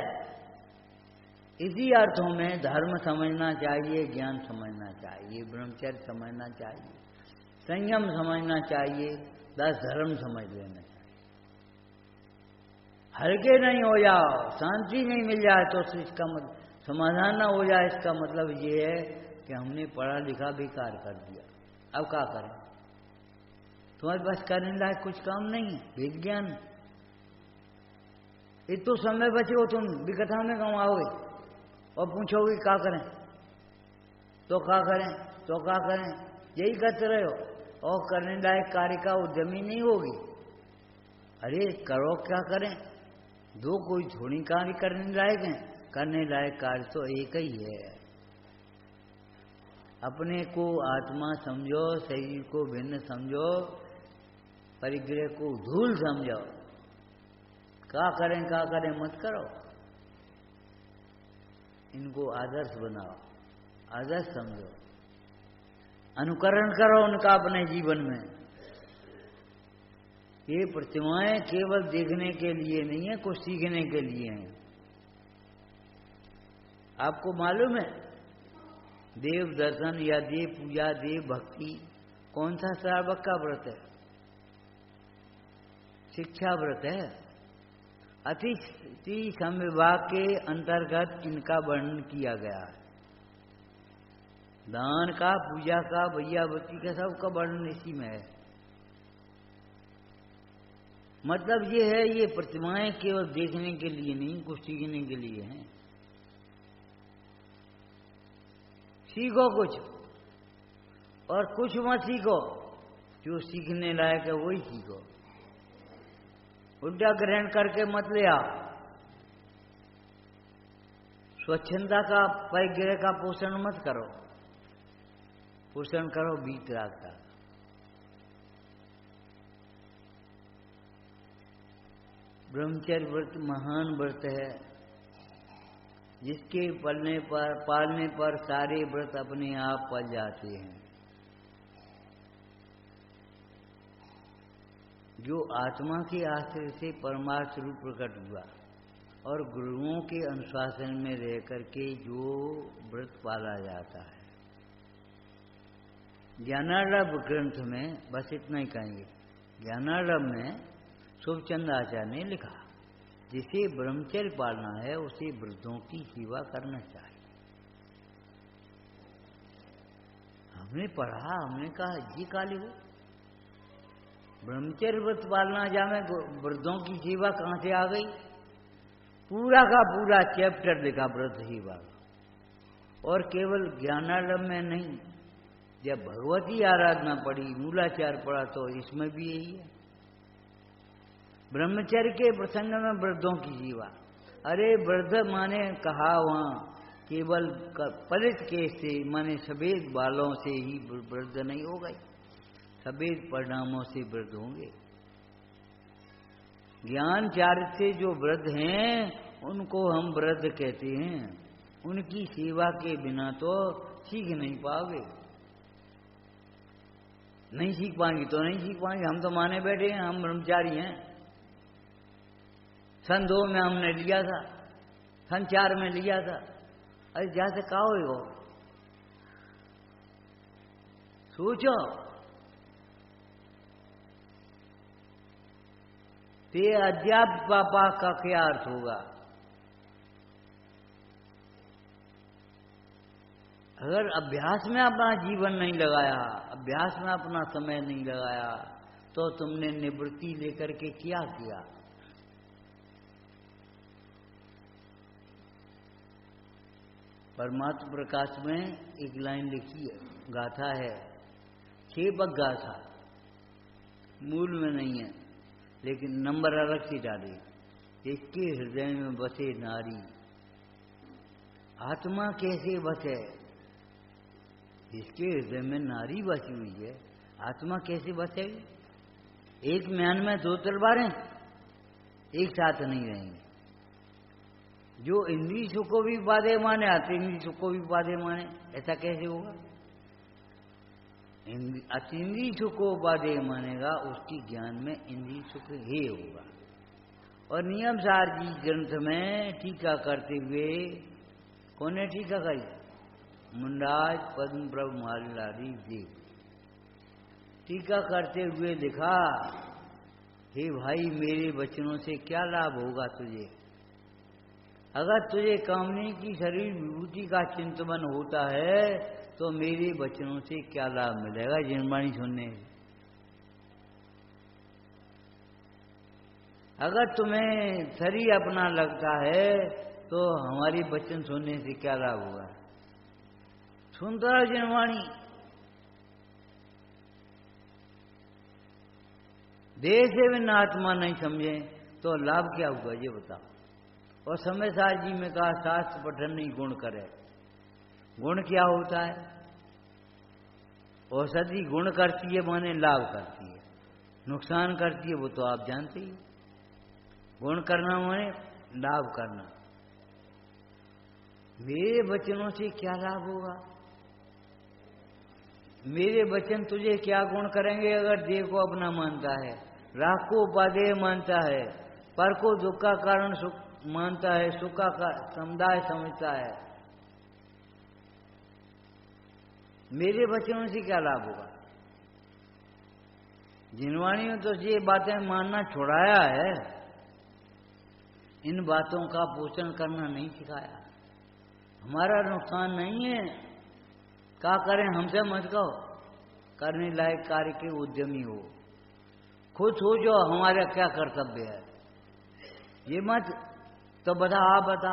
इसी अर्थों में धर्म समझना चाहिए, ज्ञान समझना चाहिए, ब्रह्मचर्य समझना चाहिए, संयम समझना चाहिए, 10 धर्म समझ लेना चाहिए। हल्के नहीं हो जाओ, शांति नहीं मिल जाए तो इसका समाधान ना हो जाए, इसका मतलब ये है कि हमने पढ़ा लिखा बेकार कर दिया। अब क्या करें? तुम्हारे पास करने लायक कुछ काम नहीं है। विज्ञान एक तो समय बचे हो, तुम विकथा में कमाओगे और पूछोगे क्या करें तो क्या करें तो क्या करें, यही करते रहो और करने लायक कार्य का उद्यमी नहीं होगी। अरे करो, क्या करें? दो कोई थोड़ी कार्य करने लायक है। करने लायक कार्य तो एक ही है। अपने को आत्मा समझो, शरीर को भिन्न समझो, परिग्रह को धूल समझो। क्या करें मत करो, इनको आदर्श बनाओ, आदर्श समझो, अनुकरण करो उनका अपने जीवन में। ये प्रतिमाएं केवल देखने के लिए नहीं है, कुछ सीखने के लिए हैं। आपको मालूम है देव दर्शन या देव पूजा, देव भक्ति कौन सा श्रावक का व्रत है? शिक्षा व्रत है। अतिथि संविभाग के अंतर्गत इनका वर्णन किया गया है। दान का, पूजा का, भैयावती का, सबका वर्णन इसी में है। मतलब ये है, ये प्रतिमाएं केवल देखने के लिए नहीं, कुछ सीखने के लिए हैं। सीखो कुछ और कुछ मत सीखो, जो सीखने लायक है वही सीखो। उल्टा ग्रहण करके मत ले आओ। स्वच्छंदा का, परिग्रह का पोषण मत करो, पोषण करो वीतराग का। ब्रह्मचर्य व्रत महान व्रत है, जिसके पालने पर सारे व्रत अपने आप पल जाते हैं। जो आत्मा के आश्रय से परमार्थ रूप प्रकट हुआ और गुरुओं के अनुशासन में रह करके जो व्रत पाला जाता है। ज्ञानार्णव ग्रंथ में बस इतना ही कहेंगे। ज्ञानार्णव में शुभचंद आचार्य ने लिखा जिसे ब्रह्मचर्य पालना है उसे वृद्धों की सेवा करना चाहिए। हमने पढ़ा, हमने कहा ये काले हो ब्रह्मचर्य व्रत पालना जामे वृद्धों की सेवा कहां से आ गई? पूरा का पूरा चैप्टर लिखा व्रत सेवा, और केवल ज्ञानालम में नहीं, जब भगवती आराधना पढ़ी, मूलाचार पढ़ा तो इसमें भी यही है। ब्रह्मचर्य के प्रसंग में वृद्धों की सेवा। अरे वृद्ध माने कहा वहां केवल पलित केश से, माने सफेद बालों से ही वृद्ध नहीं हो गए, सफेद परिणामों से वृद्ध होंगे। ज्ञान चारित्र से जो वृद्ध हैं उनको हम वृद्ध कहते हैं। उनकी सेवा के बिना तो सीख नहीं पाओगे। नहीं सीख पाएंगे तो नहीं सीख पाएंगे। हम तो माने बैठे हैं, हम ब्रह्मचारी हैं। सन 2 में हमने लिया था, सन 4 में लिया था। अरे जैसे कहा हो सोचो, ते अध्यात्म पापा का क्या अर्थ होगा? अगर अभ्यास में अपना जीवन नहीं लगाया, अभ्यास में अपना समय नहीं लगाया, तो तुमने निवृत्ति लेकर के क्या किया? परमात्मा प्रकाश में एक लाइन लिखी है, गाथा है, 6 पग गाथा, मूल में नहीं है लेकिन नंबर अलग से डाले। इसके हृदय में बसे नारी, आत्मा कैसे बसे? इसके हृदय में नारी बसी हुई है, आत्मा कैसे बसेगी? एक म्यान में 2 तलवारें एक साथ नहीं रहेंगी। जो इंद्रिय सुख को भी बाधे माने, अतीन्द्रिय सुख को भी बाधे माने, ऐसा कैसे होगा? अतीन्द्रिय सुख को बाधे मानेगा, उसकी ज्ञान में इंद्रिय सुख ही होगा। और नियम सार जी ग्रंथ में टीका करते हुए, कौन ने टीका करी? मुंडाज पद्म प्रभु मालारी देव। टीका करते हुए लिखा, हे भाई मेरे वचनों से क्या लाभ होगा तुझे? अगर तुझे कामनी की शरीर विभूति का चिंतन होता है तो मेरे वचनों से क्या लाभ मिलेगा? जिनवाणी सुनने। अगर तुम्हें शरीर अपना लगता है तो हमारी वचन सुनने से क्या लाभ होगा? सुनता है जिनवाणी। देह से बिना आत्मा नहीं समझे तो लाभ क्या होगा ये बताओ। और समय सार जी में कहा, शास्त्र पठन नहीं गुण करे। गुण क्या होता है? औषधि गुण करती है माने लाभ करती है, नुकसान करती है वो तो आप जानते ही। गुण करना माने लाभ करना। मेरे वचनों से क्या लाभ होगा? मेरे वचन तुझे क्या गुण करेंगे? अगर देह को अपना मानता है, राग को उपादेय मानता है, पर को दुख का कारण सुख मानता है, सुख का समुदाय समझता है, मेरे वचनों से क्या लाभ होगा? जिनवाणी में तो ये बातें मानना छुड़ाया है, इन बातों का पोषण करना नहीं सिखाया। हमारा नुकसान नहीं है, क्या करें हमसे मत कहो। करने लायक कार्य के उद्यमी हो, खुद सोचो हमारा क्या कर्तव्य है। ये मत तो बता, आप बता,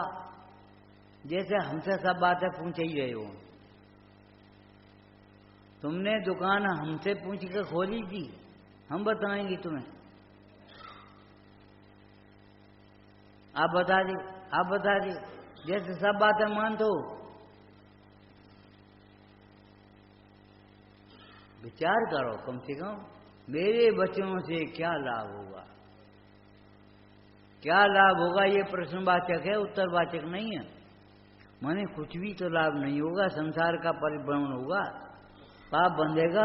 जैसे हमसे सब बातें पूछ ही रहे हो। तुमने दुकान हमसे पूछ कर खोली थी, हम बताएंगे तुम्हें। आप बता दे, आप बता दे, जैसे सब बातें मानते हो। विचार करो कम से कम, मेरे बच्चों से क्या लाभ होगा? क्या लाभ होगा? ये प्रश्नवाचक है, उत्तरवाचक नहीं है। माने कुछ भी तो लाभ नहीं होगा। संसार का परिभ्रमण होगा, पाप बंधेगा।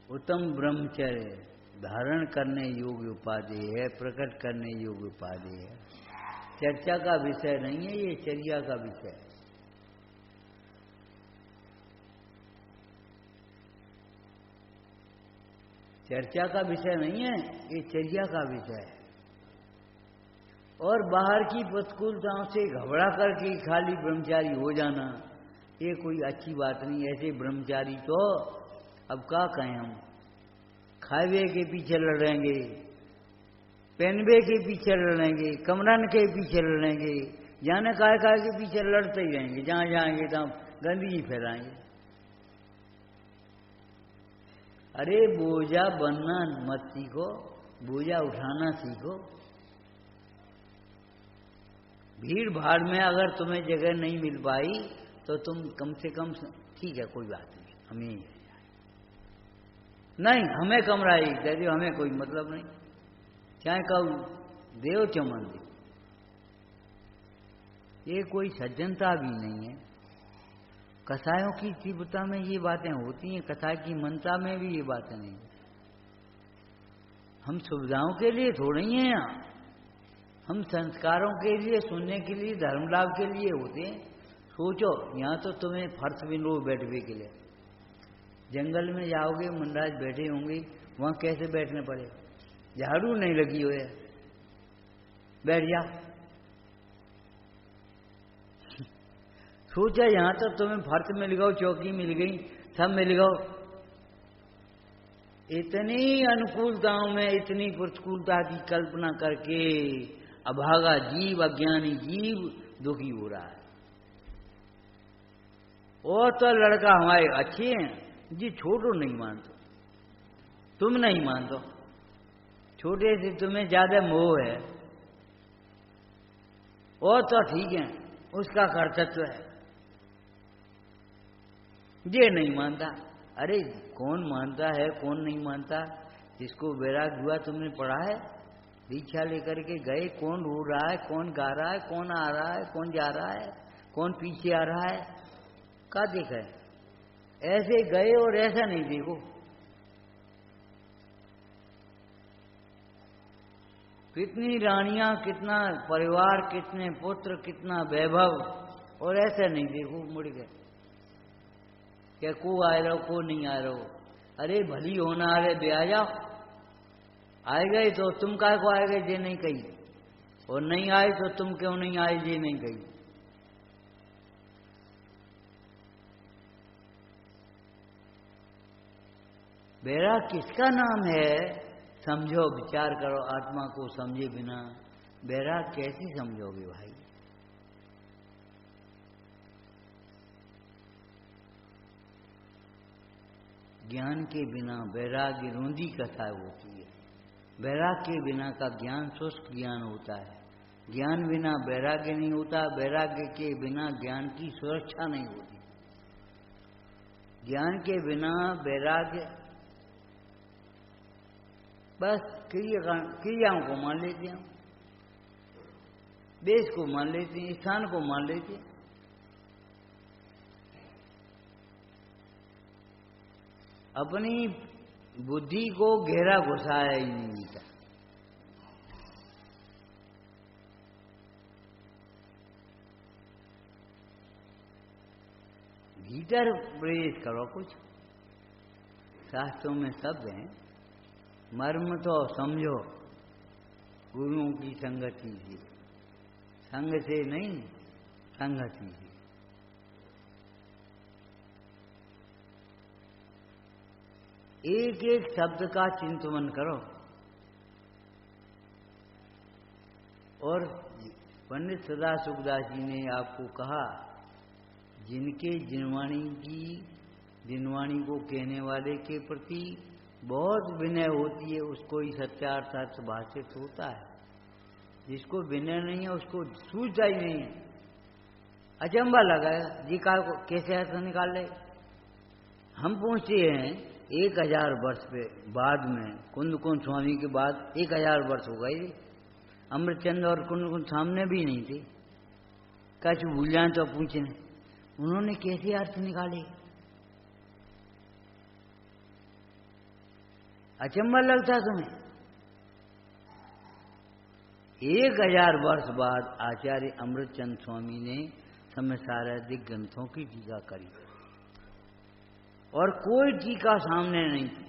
उत्तम ब्रह्मचर्य धारण करने योग्य उपाधि है, प्रकट करने योग्य उपाधि है। चर्चा का विषय नहीं है, ये चर्या का विषय है। चर्चा का विषय नहीं है, ये चर्या का विषय है। और बाहर की प्रतिकूलताओं से घबरा करके खाली ब्रह्मचारी हो जाना, ये कोई अच्छी बात नहीं। ऐसे ब्रह्मचारी तो अब क्या कहें हम, खावे के पीछे लड़ेंगे, पहनवे के पीछे लड़ेंगे, कमरन के पीछे लड़ेंगे, जाने काय के पीछे लड़ते ही रहेंगे। जहां जाएंगे तहां गंदगी फैलाएंगे। अरे बोझा बनना मत सीखो, बोझा उठाना सीखो। भीड़ भाड़ में अगर तुम्हें जगह नहीं मिल पाई तो तुम कम से कम, ठीक है कोई बात नहीं, हमें नहीं, हमें कमराई दे दो, हमें कोई मतलब नहीं, चाहे कहूं देव चमन दे। ये कोई सज्जनता भी नहीं है। कसायों की तीव्रता में ये बातें होती हैं, कसाय की मनता में भी ये बातें नहीं। हम सुविधाओं के लिए थोड़ी हैं यहाँ, हम संस्कारों के लिए, सुनने के लिए, धर्म लाभ के लिए होते हैं। सोचो, यहाँ तो तुम्हें फर्श भी लो बैठने के लिए, जंगल में जाओगे, मुंडाज बैठे होंगे, वहां कैसे बैठने पड़े, झाड़ू नहीं लगी हुई है, बैठ जा। सोचा यहां तो तुम्हें फर्श मिल गई, चौकी मिल गई, सब मिल गई। इतनी अनुकूलताओं में इतनी प्रतिकूलता की कल्पना करके अभागा जीव, अज्ञानी जीव दुखी हो रहा है। और तो लड़का हमारे अच्छे हैं जी, छोटो नहीं मानते, तुम नहीं मानते, छोटे से तुम्हें ज्यादा मोह है, और तो ठीक है, उसका कर्तव्य है, ये नहीं मानता। अरे कौन मानता है, कौन नहीं मानता? जिसको वैराग हुआ तुमने पढ़ा है, दीक्षा लेकर के गए, कौन रो रहा है, कौन गा रहा है, कौन आ रहा है, कौन जा रहा है, कौन पीछे आ रहा है, क्या देखा है? ऐसे गए और ऐसा नहीं देखो। कितनी रानियां, कितना परिवार, कितने पुत्र, कितना वैभव, और ऐसा नहीं देखो मुड़ गए क्या को आए रहो, को नहीं आ रहो। अरे भली होना, अरे ब्याह जाओ, आए गए तो तुम काय को आए गए ये नहीं कही, और नहीं आए तो तुम क्यों नहीं आए ये नहीं कही। वैराग किसका नाम है? समझो, विचार करो, आत्मा को समझे बिना वैराग कैसे समझोगे भाई? ज्ञान के बिना वैराग्य रूंधी कथा होती है। वैराग के बिना का ज्ञान शुष्क ज्ञान होता है। ज्ञान बिना वैराग्य नहीं होता, वैराग्य के बिना ज्ञान की सुरक्षा नहीं होती। ज्ञान के बिना वैराग्य बस क्रियाओं को मान लेते हैं, देश को मान लेते हैं, स्थान को मान लेते हैं। अपनी बुद्धि को गहरा घुसाया ही नहीं था। भीतर प्रवेश करो, कुछ शास्त्रों में शब्द हैं, मर्म तो समझो, गुरुओं की संगति से, संग से नहीं, संगति से। एक एक शब्द का चिंतन करो। और पंडित सदा सुखदास जी ने आपको कहा, जिनके जिनवाणी को कहने वाले के प्रति बहुत विनय होती है, उसको ही सच्चा अर्थात भाषित होता है। जिसको विनय नहीं है उसको सूझता ही नहीं है। अचंबा लगा जी का कैसे अर्थ निकाल ले। हम पूछते हैं 1000 वर्ष पे बाद में, कुंद स्वामी के बाद 1000 वर्ष हो गए, अमृतचंद और कुंद सामने भी नहीं थे, कुछ भूल जाए तो पूछने, उन्होंने कैसे अर्थ निकाले? अचंबा लगता तुम्हें? 1000 वर्ष बाद आचार्य अमृतचंद स्वामी ने समसाराधिक ग्रंथों की टीका करी, और कोई टीका सामने नहीं थी।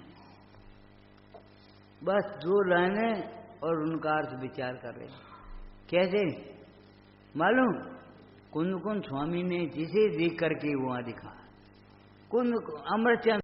बस दो लाइनें और उनका अर्थ विचार कर रहे। कैसे मालूम? कुंद कुंद स्वामी ने जिसे देख करके वहां दिखा, कुंद अमृतचंद